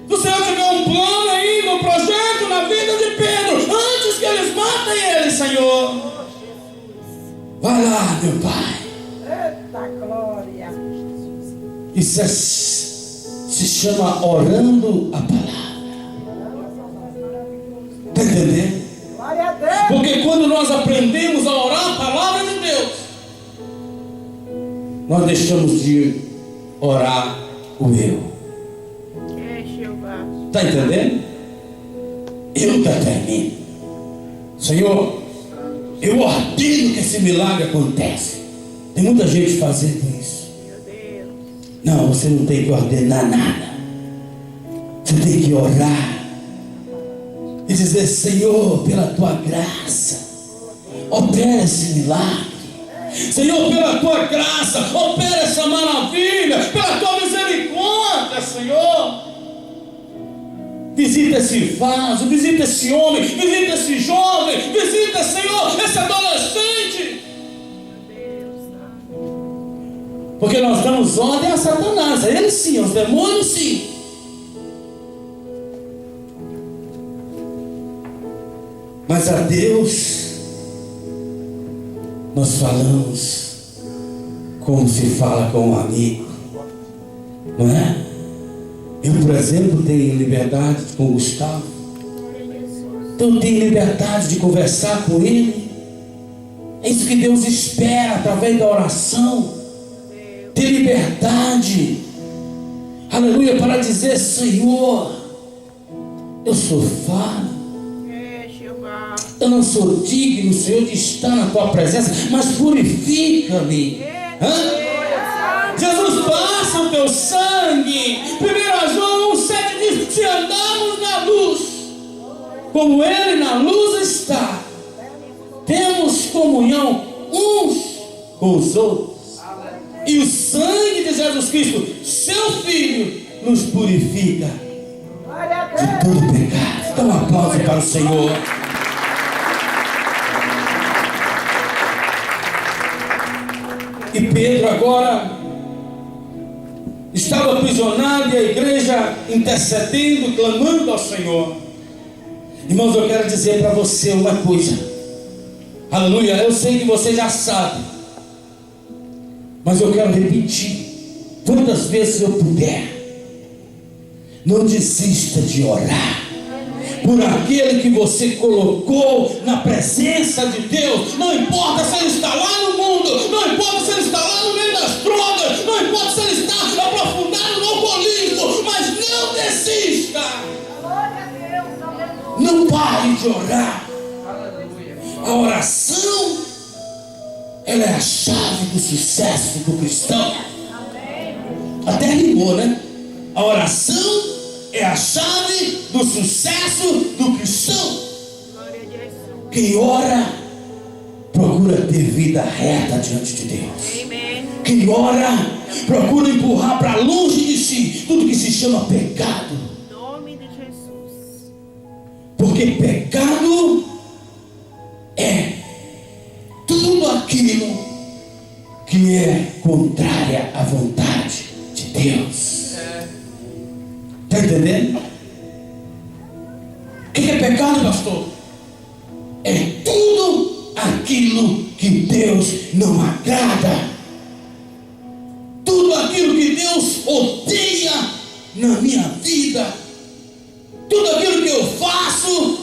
Se o Senhor tiver um plano ainda, um projeto na vida de Pedro, antes que eles matem ele, Senhor, vai lá, meu Pai. Eita glória. Isso se chama orando a palavra. Está entendendo? Glória a Deus. Porque quando nós aprendemos a orar a palavra de Deus, nós deixamos de orar o eu. Está entendendo? Eu termino. Senhor, eu ordeno que esse milagre aconteça. Tem muita gente fazendo isso. Não, você não tem que ordenar nada. Você tem que orar e dizer: Senhor, pela tua graça, opera esse milagre. Senhor, pela tua graça, opera essa maravilha. Pela tua misericórdia, Senhor, visita esse vaso, visita esse homem, visita esse jovem, visita, Senhor, esse adolescente. Porque nós damos ordem a Satanás, a ele sim, aos demônios sim. Mas a Deus nós falamos como se fala com um amigo, não é? Eu, por exemplo, tenho liberdade com o Gustavo. Então eu tenho liberdade de conversar com ele. É isso que Deus espera através da oração. Ter liberdade aleluia, para dizer: Senhor, eu sou falho, eu não sou digno, Senhor, de estar na tua presença, mas purifica-me. Jesus, passa o teu sangue. 1 João 1,7 diz: se andamos na luz, como Ele na luz está, temos comunhão uns com os outros. E o sangue de Jesus Cristo, seu Filho, nos purifica de todo pecado. Dá um aplauso para o Senhor. E Pedro agora estava aprisionado, e a igreja intercedendo, clamando ao Senhor. Irmãos, eu quero dizer para você uma coisa, aleluia, eu sei que você já sabe, mas eu quero repetir, quantas vezes eu puder: não desista de orar por aquele que você colocou na presença de Deus. Não importa se ele está lá no mundo, não importa se ele está lá no meio das drogas, não importa se ele está aprofundado no alcoolismo, mas não desista. Não pare de orar. A oração, ela é a chave do sucesso do cristão. Até rimou, né? A oração é a chave do sucesso do cristão. Quem ora procura ter vida reta diante de Deus. Quem ora procura empurrar para longe de si tudo que se chama pecado. Em nome de Jesus. Porque pecado é tudo aquilo que é contrária à vontade de Deus. Está entendendo? O que é pecado, pastor? É tudo aquilo que Deus não agrada. Tudo aquilo que Deus odeia na minha vida. Tudo aquilo que eu faço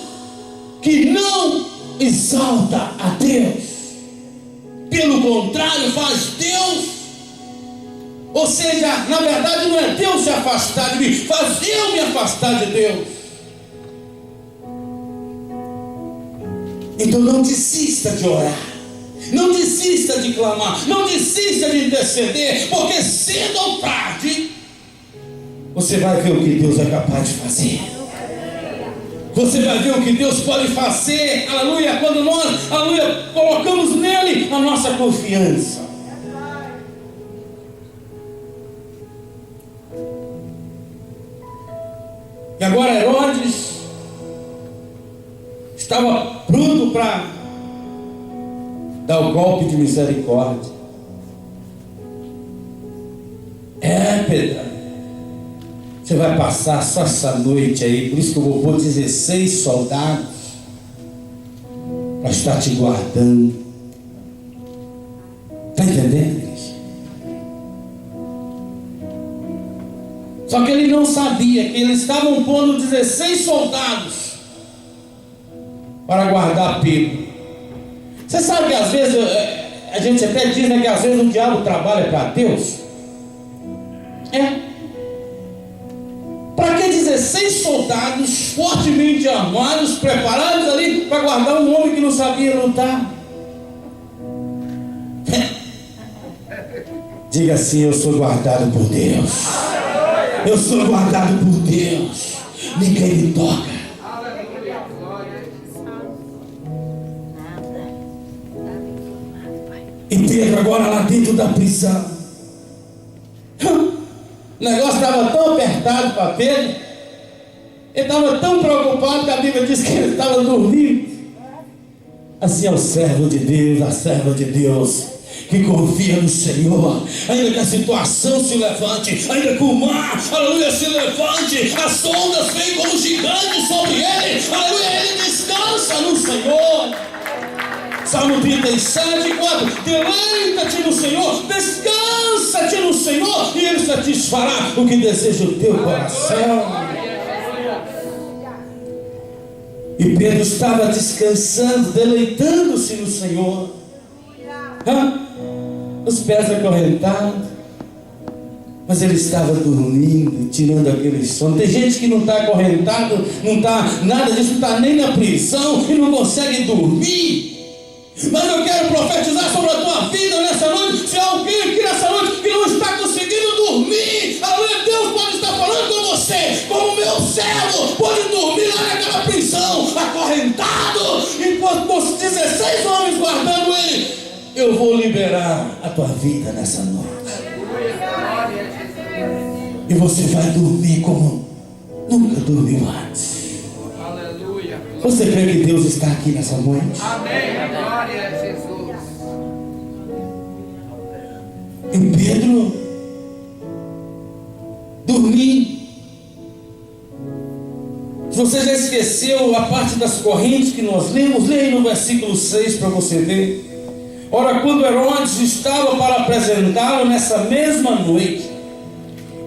que não exalta a Deus. Pelo contrário, faz Deus. Ou seja, na verdade não é Deus se afastar de mim, faz eu me afastar de Deus. Então não desista de orar, não desista de clamar, não desista de interceder, porque cedo ou tarde você vai ver o que Deus é capaz de fazer. Você vai ver o que Deus pode fazer, aleluia, quando nós, aleluia, colocamos nele a nossa confiança. E agora Herodes estava pronto para dar o golpe de misericórdia. Pedro, você vai passar só essa noite aí, por isso que eu vou pôr 16 soldados para estar te guardando. Está entendendo, igreja? Só que ele não sabia que eles estavam pondo 16 soldados para guardar Pedro. Você sabe que às vezes, a gente até diz, né, que às vezes o diabo trabalha para Deus. Para que 16 soldados fortemente armados, preparados ali para guardar um homem que não sabia lutar? Diga assim: eu sou guardado por Deus. Eu sou guardado por Deus. Ninguém me toca. E Pedro agora lá dentro da prisão. O negócio estava tão apertado para Pedro. Ele estava tão preocupado que a Bíblia diz que ele estava dormindo. Assim é o servo de Deus, a serva de Deus, que confia no Senhor, ainda que a situação se levante, ainda que o mar, aleluia, se levante, as ondas vêm como gigantes sobre ele, aleluia, ele descansa no Senhor. Salmo 37, 4: deleita-te no Senhor, descansa-te no Senhor, e Ele satisfará o que deseja o teu coração. E Pedro estava descansando, deleitando-se no Senhor. Os pés acorrentados, Mas ele estava dormindo, tirando aquele sono. Tem gente que não está acorrentado, não está nada disso, não está nem na prisão e não consegue dormir. Mas eu quero profetizar sobre a tua vida nessa noite. Se há alguém aqui nessa noite que não está conseguindo dormir, aleluia, Deus pode estar falando com você, como meu servo pode dormir lá naquela prisão, acorrentado, e com 16 homens guardando ele. Eu vou liberar a tua vida nessa noite. E você vai dormir como nunca dormiu antes. Aleluia. Você crê que Deus está aqui nessa noite? Amém. Glória a Jesus. E Pedro dormindo. Se você já esqueceu a parte das correntes que nós lemos, leia no versículo 6 para você ver. Ora, quando Herodes estava para apresentá-lo nessa mesma noite,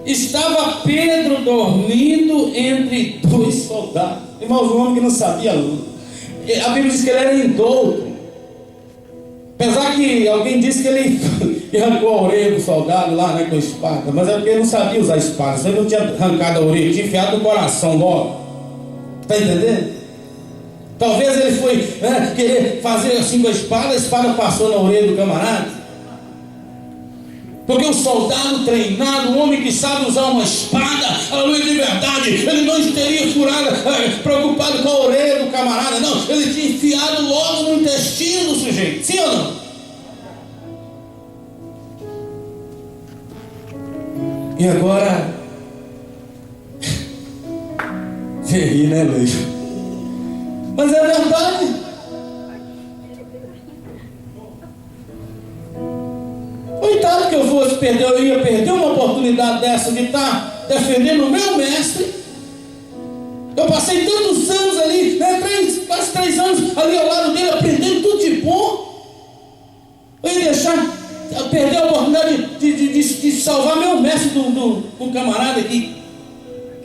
estava Pedro dormindo entre dois soldados. Irmãos, um homem que não sabia. A Bíblia diz que ele era indouto. Apesar que alguém disse que ele arrancou a orelha do soldado lá, né, com a espada. Mas é porque ele não sabia usar a espada. Ele não tinha arrancado a orelha, tinha enfiado no coração logo. Está entendendo? Talvez ele foi querer fazer assim com a espada passou na orelha do camarada. Porque o soldado treinado, o homem que sabe usar uma espada, aleluia, de verdade, ele não teria preocupado com a orelha do camarada, não. Ele tinha enfiado logo no intestino do sujeito, sim ou não? E agora, você ri, né, Luiz? Mas é verdade. Coitado que eu ia perder uma oportunidade dessa de estar defendendo o meu mestre. Eu passei tantos anos ali, né, quase 3 anos ali ao lado dele, aprendendo tudo de bom. Eu ia perder a oportunidade de salvar meu mestre de um camarada que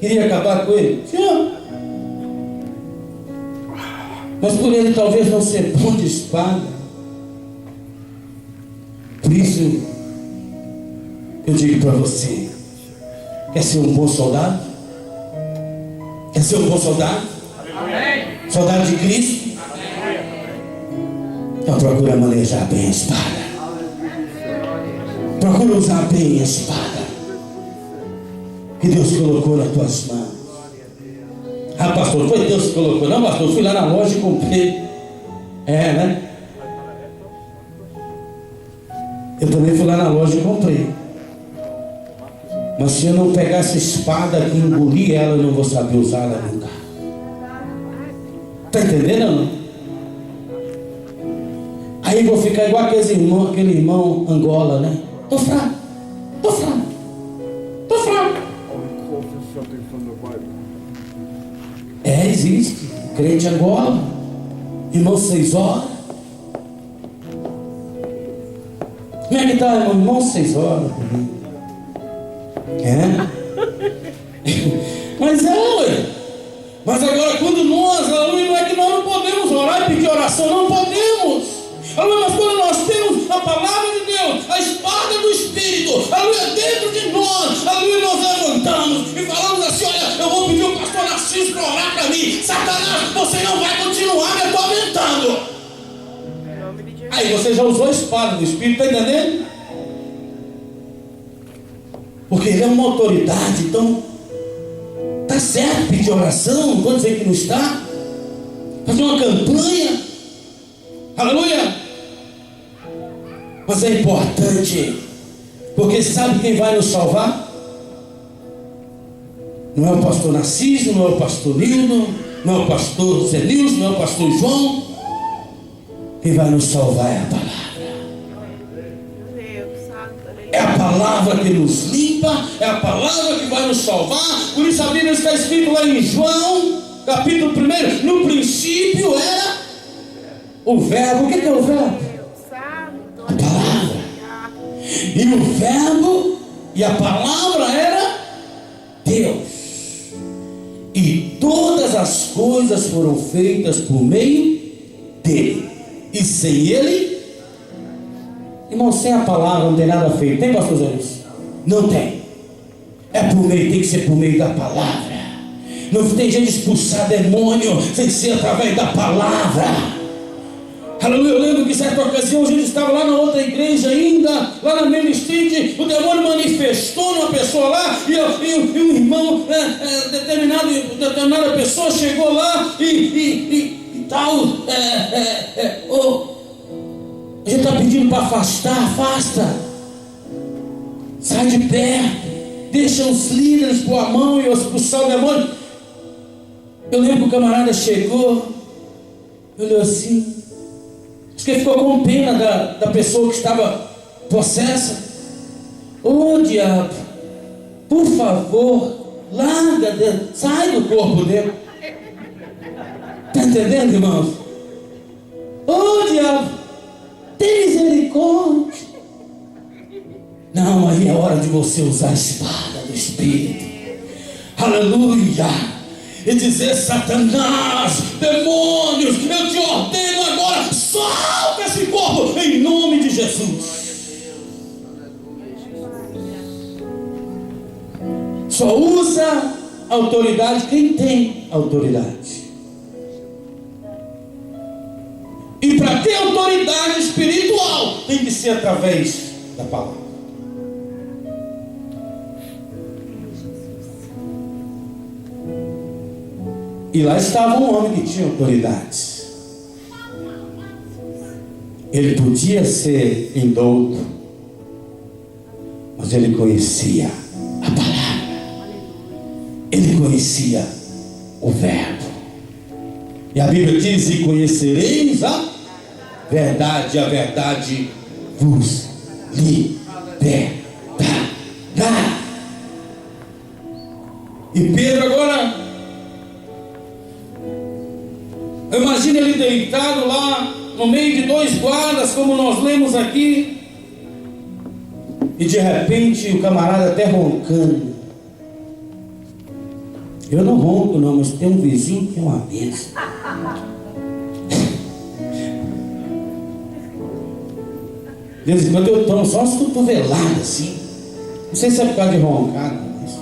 queria acabar com ele. Senhor. Mas por ele talvez não ser bom de espada. Por isso, eu digo para você: quer ser um bom soldado? Quer ser um bom soldado? Amém. Soldado de Cristo? Amém. Então procura manejar bem a espada. Procura usar bem a espada que Deus colocou nas tuas mãos. Ah, pastor, foi Deus que colocou. Não, pastor, eu fui lá na loja e comprei. É, né? Eu também fui lá na loja e comprei. Mas se eu não pegar essa espada aqui e engolir ela, eu não vou saber usá-la nunca. Está entendendo ou não? Aí vou ficar igual aquele irmão Angola, né? Tô fraco. Existe. Crente Angola. Irmão 6 horas. Como é que está, irmão 6 horas? Mas ué. Mas agora quando nós, aleluia, não é que nós não podemos orar e pedir oração, não podemos. Aleluia, mas quando nós temos a palavra de Deus, a espada do Espírito, aleluia, dentro de nós, aleluia, nós levantamos e falamos assim: olha, eu vou pedir o pastor Narciso para orar para mim. Satanás, você não vai continuar me atormentando. Aí você já usou a espada do Espírito, está entendendo? Porque ele é uma autoridade, então está certo pedir oração, não vou dizer que não está. Fazer uma campanha, aleluia. Mas é importante, porque sabe quem vai nos salvar? Não é o pastor Narciso, não é o pastor Nildo, não é o pastor Zenilson, não é o pastor João. Quem vai nos salvar é a palavra. É a palavra que nos limpa, é a palavra que vai nos salvar. Por isso a Bíblia está escrito lá em João, capítulo 1, no princípio era o verbo. O que é o verbo? A palavra. E o verbo e a palavra era Deus. E todas as coisas foram feitas por meio dele. E sem ele, irmão, sem a palavra não tem nada feito. Tem, pastor Zé? Não tem. tem que ser por meio da palavra. Não tem jeito de expulsar demônio sem ser através da palavra. Aleluia. Eu lembro que certa ocasião a gente estava lá na outra igreja ainda, lá na Main Street, o demônio manifestou numa pessoa lá, e um irmão, determinada pessoa chegou lá e tal, a gente está pedindo para afastar, afasta, sai de perto, deixa os líderes pôr a mão e expulsar o demônio. Eu lembro que o camarada chegou, olhou assim, acho que ele ficou com pena da pessoa que estava possessa. Ô diabo, por favor, larga dele, sai do corpo dele. Está entendendo, irmãos? Ô diabo, tem misericórdia. Não, aí é hora de você usar a espada do Espírito. Aleluia. E dizer: Satanás, demônios, eu te ordeno agora, solta esse corpo em nome de Jesus. Só usa autoridade quem tem autoridade. E para ter autoridade espiritual tem que ser através da palavra. E lá estava um homem que tinha autoridade. Ele podia ser indouto, mas ele conhecia a palavra. Ele conhecia o verbo. E a Bíblia diz: e conhecereis a verdade vos libertará. E Pedro agora, imagina ele deitado lá no meio de dois guardas, como nós lemos aqui, e de repente o camarada até roncando. Eu não ronco não, mas tem um vizinho que é uma bênção. De vez em quando eu tomo só umas cotoveladas assim. Não sei se é por causa de roncar, mas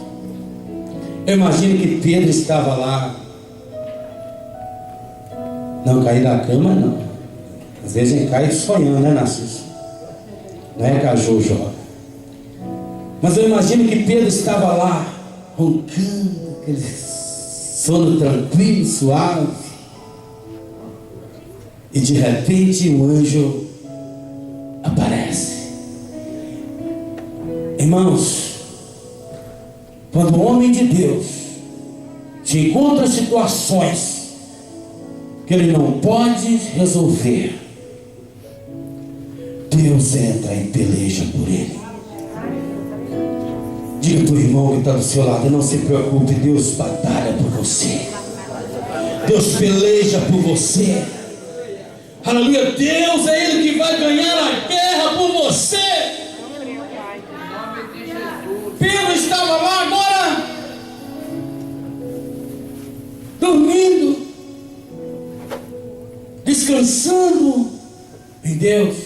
eu imagino que Pedro estava lá. Não cair da cama, não. Às vezes a gente cai sonhando, né, Narciso? Não é caju, joga. Mas eu imagino que Pedro estava lá, roncando, aquele sono tranquilo, suave. E de repente um anjo aparece. Irmãos, quando o homem de Deus se encontra em situações que ele não pode resolver, Deus entra e peleja por ele. Diga para o irmão que está do seu lado: não se preocupe, Deus batalha por você, Deus peleja por você. Aleluia. Deus é Ele que vai ganhar a guerra por você. Pedro estava lá agora dormindo, descansando em Deus.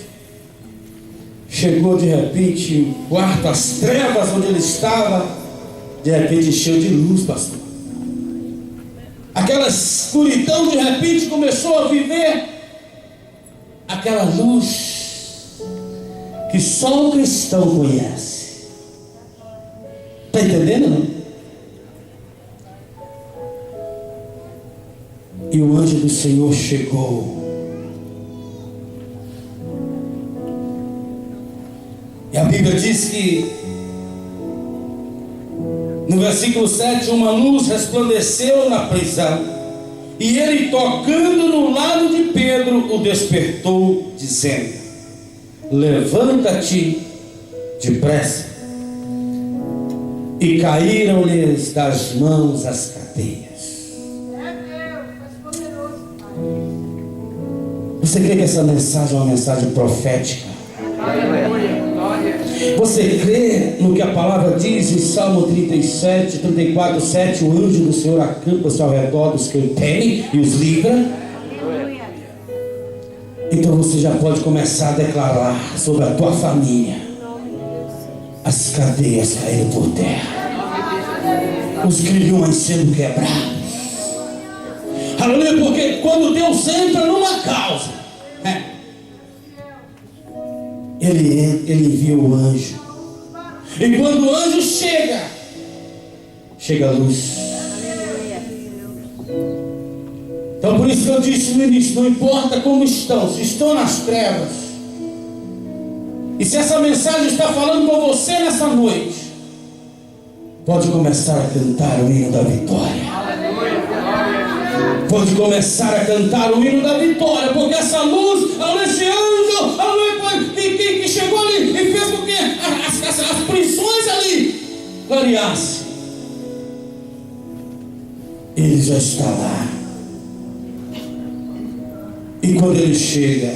Chegou de repente o quarto, as trevas onde ele estava, de repente encheu de luz, pastor. Aquela escuridão de repente começou a viver aquela luz que só o cristão conhece. Está entendendo, não? E o anjo do Senhor chegou. E a Bíblia diz que no versículo 7, uma luz resplandeceu na prisão, e ele, tocando no lado de Pedro, o despertou, dizendo: levanta-te depressa. E caíram-lhes das mãos as cadeias. Você crê que essa mensagem é uma mensagem profética? Você crê no que a palavra diz em Salmo 37, 34, 7? O anjo do Senhor acampa-se ao redor dos que o temem e os livra. Então você já pode começar a declarar sobre a tua família: as cadeias caíram por terra. os grilhões sendo quebrados. Aleluia, porque quando Deus entra numa causa, Ele envia o anjo. E quando o anjo chega a luz. Então por isso que eu disse no início, não importa como estão, se estão nas trevas, e se essa mensagem está falando com você nessa noite, pode começar a cantar o hino da vitória. Pode começar a cantar o hino da vitória, porque essa luz, esse anjo, que chegou ali e fez com que as prisões ali clareassem, ele já está lá. E quando ele chega,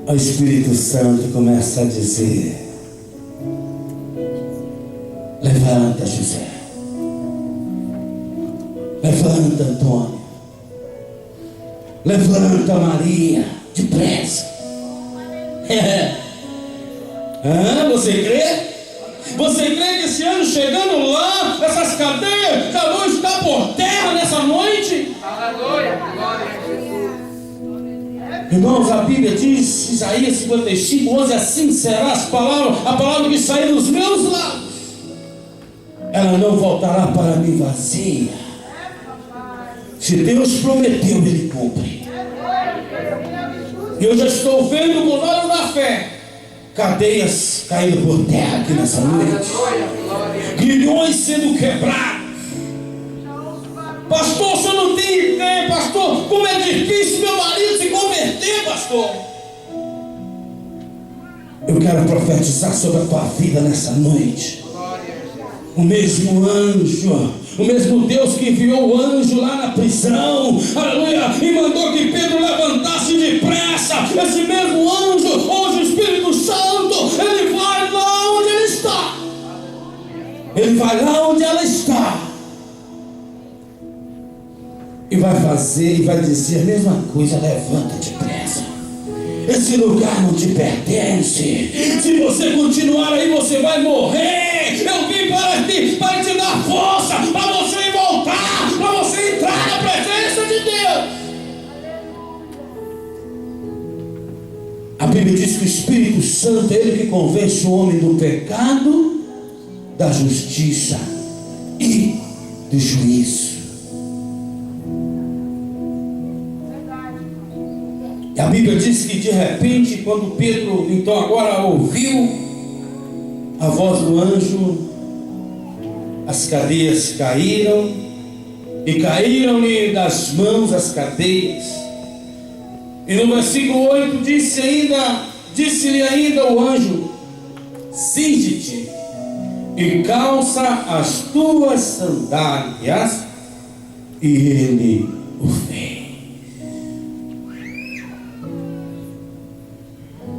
o Espírito Santo começa a dizer: levanta, José, levanta, Antônio, levanta, Maria, depressa. Você crê? Você crê que esse ano chegando lá, essas cadeias já vão estar por terra nessa noite? Aleluia, glória a Jesus. Irmãos, a Bíblia diz, Isaías 55, 11, assim será a palavra que sair dos meus lábios, ela não voltará para mim vazia. Se Deus prometeu, Ele cumpre. E eu já estou vendo com os olhos da fé cadeias caindo por terra aqui nessa noite, grilhões sendo quebrados. Pastor, o senhor não tem ideia, pastor, como é difícil meu marido se converter, pastor. Eu quero profetizar sobre a tua vida nessa noite. O mesmo anjo, o mesmo Deus que enviou o anjo lá na prisão, aleluia, e mandou que Pedro levantasse depressa, esse mesmo anjo, hoje o Espírito Santo, ele vai lá onde ele está. Ele vai lá onde ela está. E vai fazer, e vai dizer a mesma coisa: levanta depressa. Esse lugar não te pertence. Se você continuar aí, você vai morrer. Eu vim para te dar força, para você voltar, para você entrar na presença de Deus. A Bíblia diz que o Espírito Santo é Ele que convence o homem do pecado, da justiça e do juízo. E a Bíblia diz que de repente, quando Pedro então agora ouviu a voz do anjo, as cadeias caíram, e caíram-lhe das mãos as cadeias. E no versículo 8 disse-lhe ainda o anjo: cinge-te e calça as tuas sandálias. E ele o fez.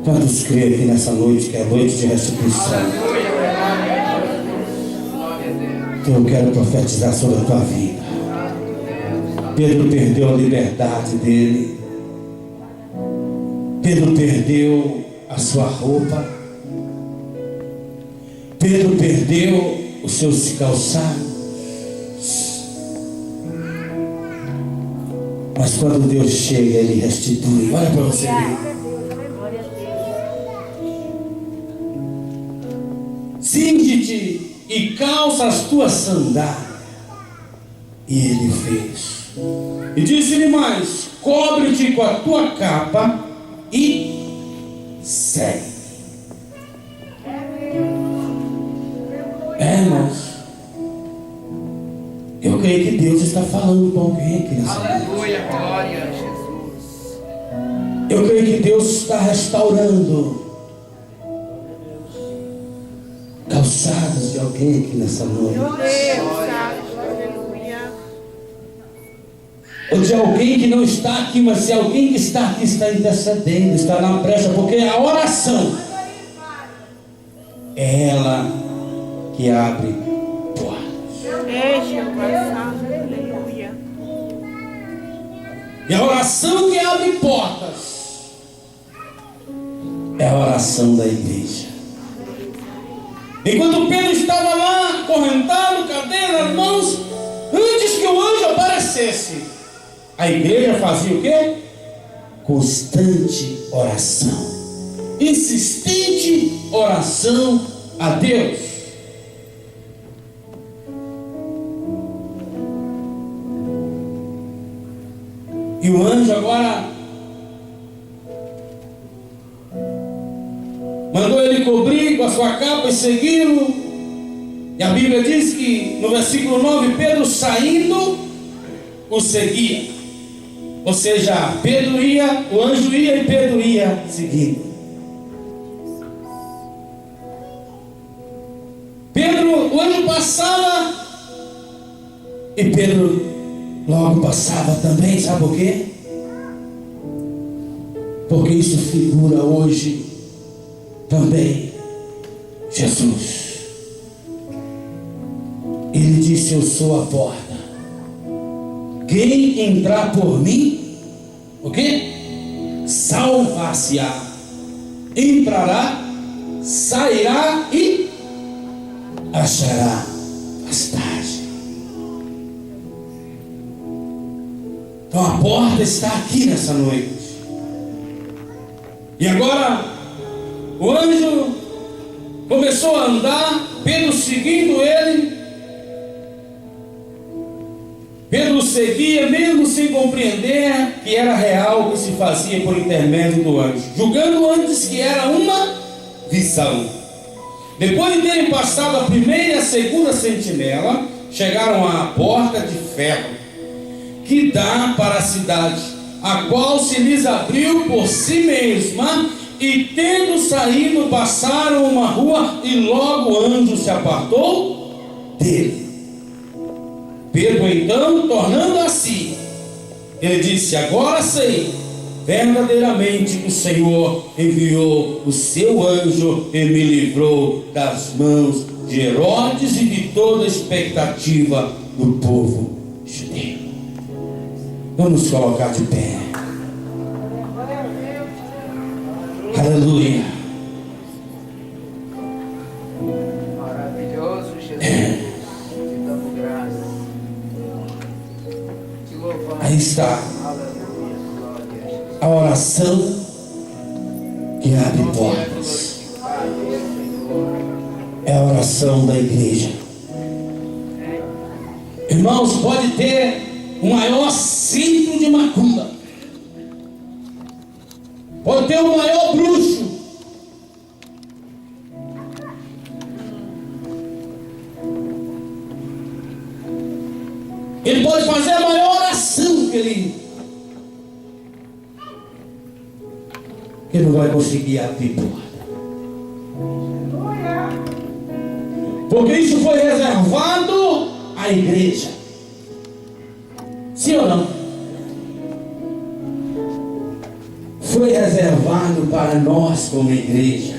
Quantos creem aqui nessa noite, que é a noite de restituição? Então eu quero profetizar sobre a tua vida. Pedro perdeu a liberdade dele. Pedro perdeu a sua roupa. Pedro perdeu os seus calçados. Mas quando Deus chega, Ele restitui. Olha para você ver. Cinge-te e calça as tuas sandálias. E ele fez. E disse-lhe mais: cobre-te com a tua capa e segue. Irmãos, eu creio que Deus está falando com alguém aqui nessa noite. Aleluia, glória a Jesus. Eu creio que Deus está restaurando calçadas de alguém aqui nessa noite. Ou de alguém que não está aqui, mas se alguém que está aqui está intercedendo, está na brecha, porque a oração é ela que abre portas. E a oração que abre portas é a oração da igreja. Enquanto Pedro estava lá, acorrentado, cadeira nas mãos, antes que o anjo aparecesse, a igreja fazia o quê? Constante oração, insistente oração a Deus. E o anjo agora mandou ele cobrir com a sua capa e segui-lo. E a Bíblia diz que no versículo 9, Pedro saindo o seguia. Ou seja, Pedro ia, o anjo ia e Pedro ia seguindo. O anjo passava e Pedro logo passava também. Sabe por quê? Porque isso figura hoje também Jesus. Ele disse: eu sou a porta. Quem entrar por mim, o quê? Salvar-se-á. Entrará, sairá e achará pastagem. Então a porta está aqui nessa noite. E agora o anjo começou a andar, Pedro seguindo ele. Pedro seguia, mesmo sem compreender que era real o que se fazia por intermédio do anjo, julgando antes que era uma visão. Depois de terem passado a primeira e a segunda sentinela, chegaram à porta de ferro que dá para a cidade, a qual se lhes abriu por si mesma, e tendo saído passaram uma rua, e logo o anjo se apartou dele. Pedro então, tornando a si, ele disse: agora sei verdadeiramente que o Senhor enviou o seu anjo e me livrou das mãos de Herodes e de toda a expectativa do povo judeu. Vamos colocar de pé. Aleluia. Maravilhoso Jesus. Te damos graças. Te louvamos. Aí está Aleluia. Glória a Jesus. a oração que abre portas. É a oração da igreja. Irmãos, pode ter o maior centro de macumba, pode ter o maior bruxo, ele pode fazer a maior oração que ele não vai conseguir abrir porta, porque isso foi reservado à igreja. Sim ou não? Foi reservado para nós como igreja.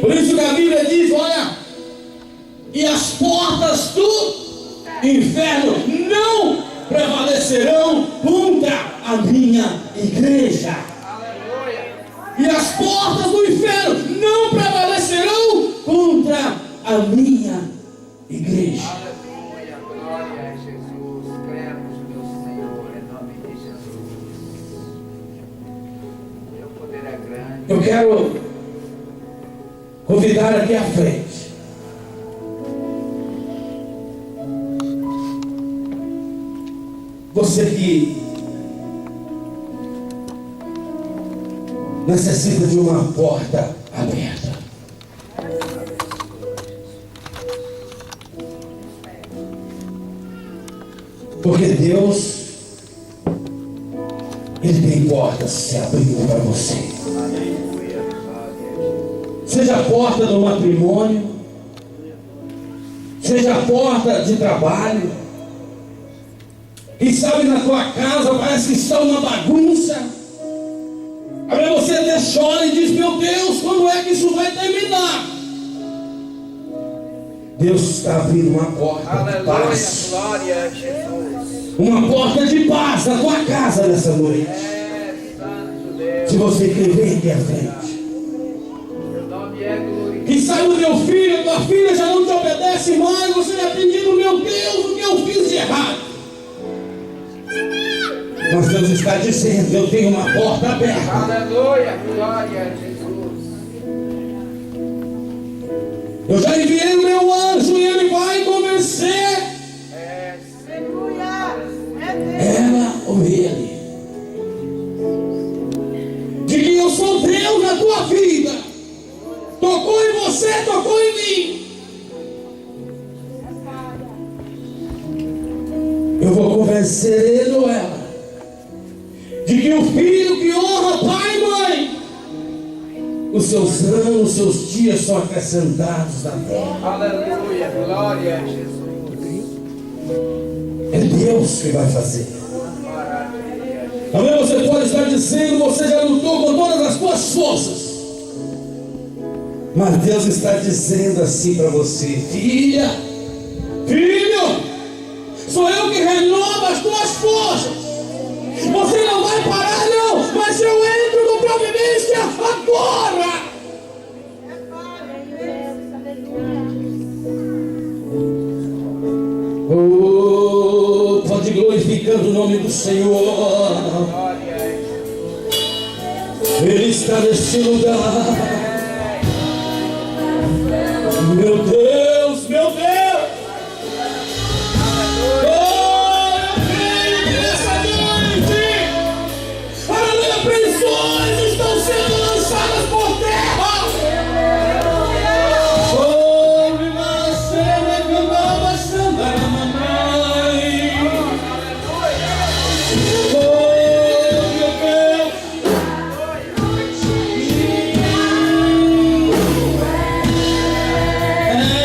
Por isso que a Bíblia diz: olha, e as portas do inferno não prevalecerão contra a minha igreja. E as portas do inferno não prevalecerão contra a minha igreja. Aleluia. Glória a Jesus. Cremos, meu Senhor, em nome de Jesus. Teu poder é grande. Eu quero convidar aqui à frente você que necessita de uma porta aberta. Porque Deus, Ele tem portas se abrindo para você. Seja a porta do matrimônio, seja a porta de trabalho. Quem sabe na tua casa parece que está uma bagunça. Aí você até chora e diz: meu Deus, quando é que isso vai terminar? Deus está abrindo uma porta de paz. Glória a Jesus. Uma porta de paz na tua casa nessa noite. É, Santo Deus. Se você quer ver aqui à frente. Teu nome é glorificado. e sai do meu filho, tua filha já não te obedece mais, você já tem dito, meu Deus, o que eu fiz de errado? Mas Deus está dizendo, eu tenho uma porta aberta. Aleluia, glória a Jesus. Eu já enviei o meu anjo e ele vai convencer ela ou ele de que eu sou Deus na tua vida. Tocou em você, tocou em mim. Eu vou convencer ele ou ela de que o filho que honra pai e mãe, os seus anos, os seus dias são acrescentados na terra. Aleluia, glória a Jesus. É Deus que vai fazer. Amém? Você pode estar dizendo, você já lutou com todas as suas forças, mas Deus está dizendo assim para você: filha, filho, sou eu que renovo as tuas forças. Você não vai parar não, mas eu entro no providência agora. Oh, pode glorificando o nome do Senhor. Ele está neste lugar. Meu Deus, meu Deus. Oh, eu creio que nessa noite, aleluia, prisões estão sendo lançadas por terra. Oh, irmã, cena, cantava, samba, mamãe. Oh, meu Deus. É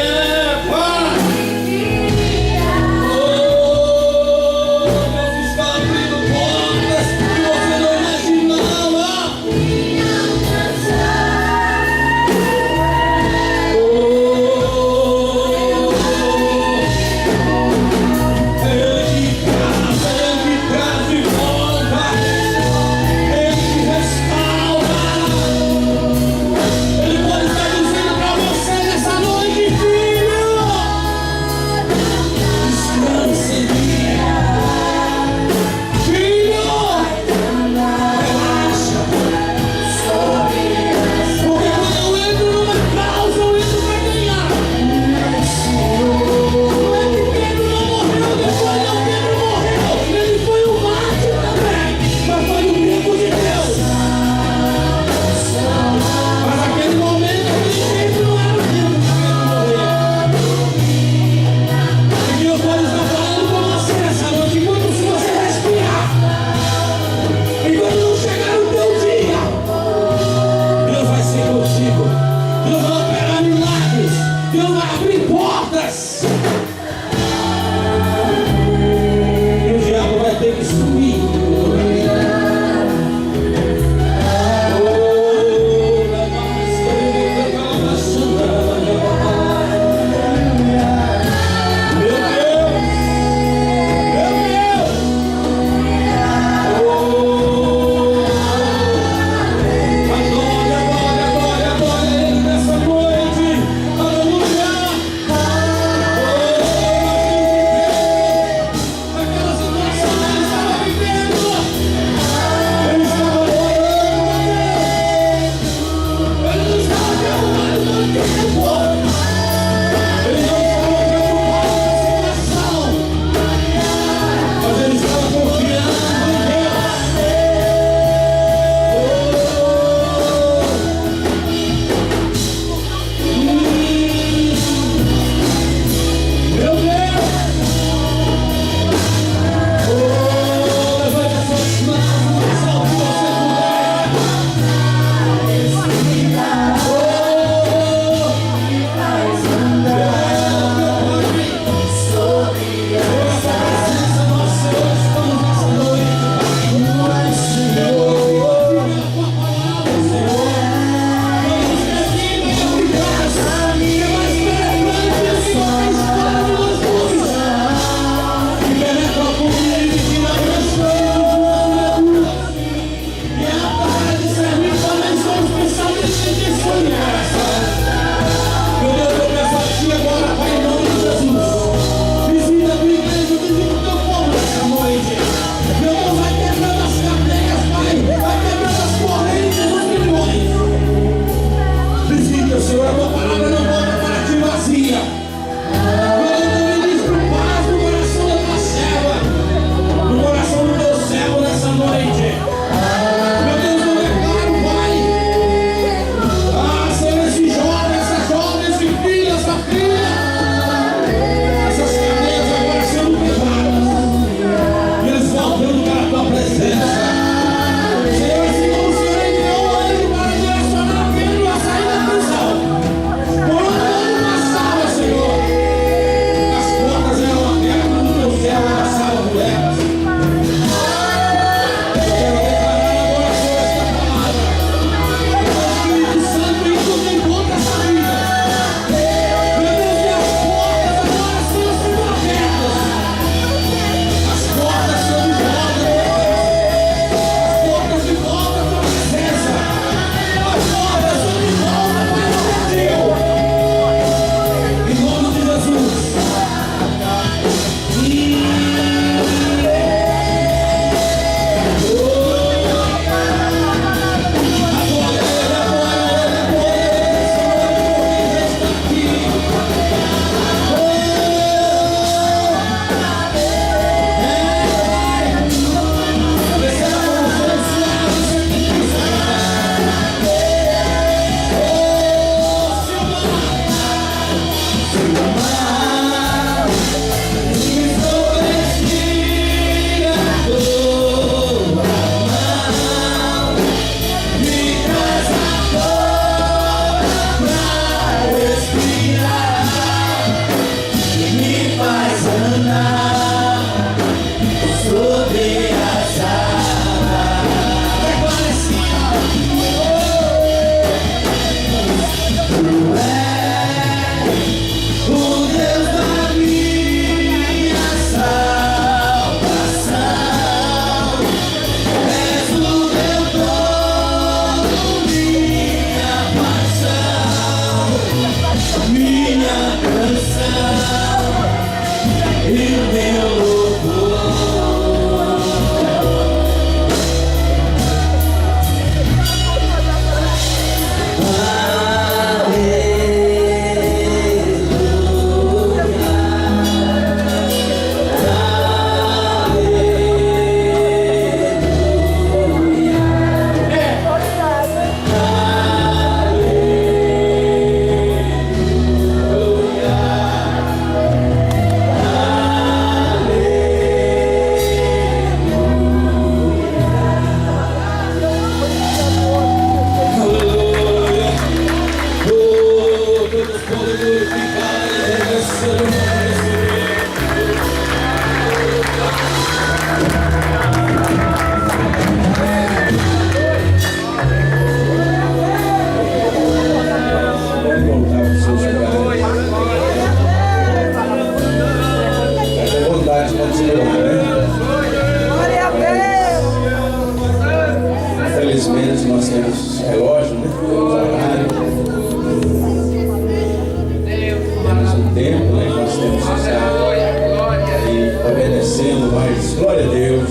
Deus.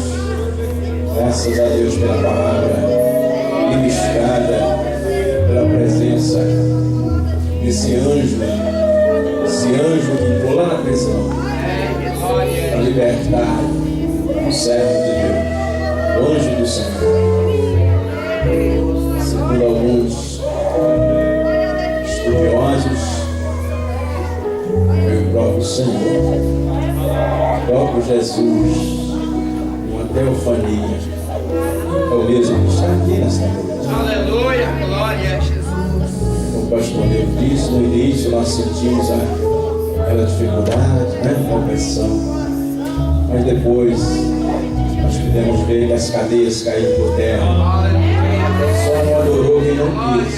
Graças a Deus pela palavra ministrada, pela presença desse anjo que entrou lá na prisão para libertar um servo de Deus, o anjo do Senhor. Segundo alguns estudiosos, foi o próprio Senhor, o próprio Jesus, uma teofania. É o mesmo que está aqui nesta noite. Aleluia, glória a Jesus. Como o pastor Deus disse, no início nós sentimos aquela dificuldade, né, a opressão, mas depois nós pudemos ver que as cadeias caíram por terra. Só não adorou quem não quis,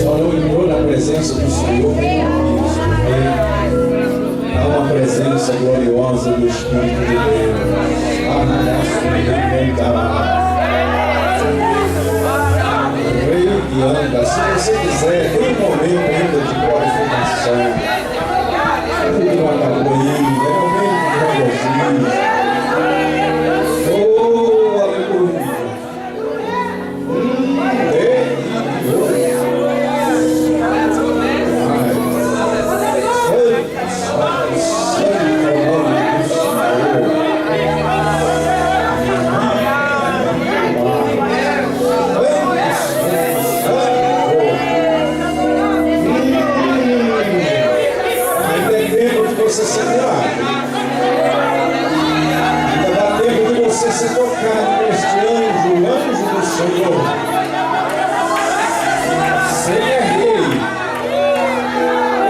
só não entrou na presença do Senhor quem não quis, porque há uma presença gloriosa do Espírito de Deus. Que anda, se você quiser, tem um momento ainda de glorificação. Tudo não acabou ainda, é um momento de regozijo. Oh, aleluia. Você ser curado. Ainda dá tempo de você ser tocado por este anjo, o anjo do Senhor. Ele é rei.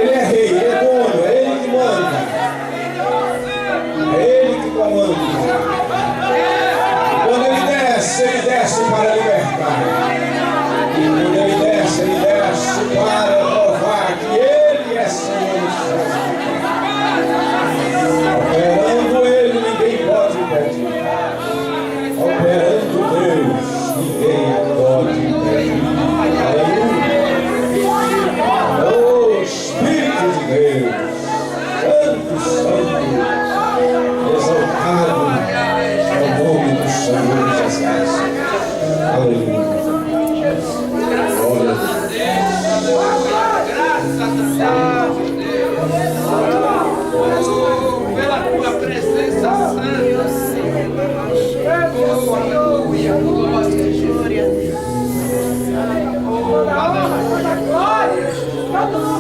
Ele é rei, ele é dono, é ele que manda. É ele que comanda. E quando ele desce para libertar. Quando ele desce para provar que ele é Senhor dos céus. Operando ele, ninguém pode impedir. Operando Deus, ninguém pode impedir. Aleluia. Oh, Espírito de Deus, Santo, Santo, exaltado é o nome do Senhor Jesus. Aleluia. Glória a Deus. Pela tua presença santa. Oh, aleluia, glória a Jesus. Oh, aleluia, glória a Jesus.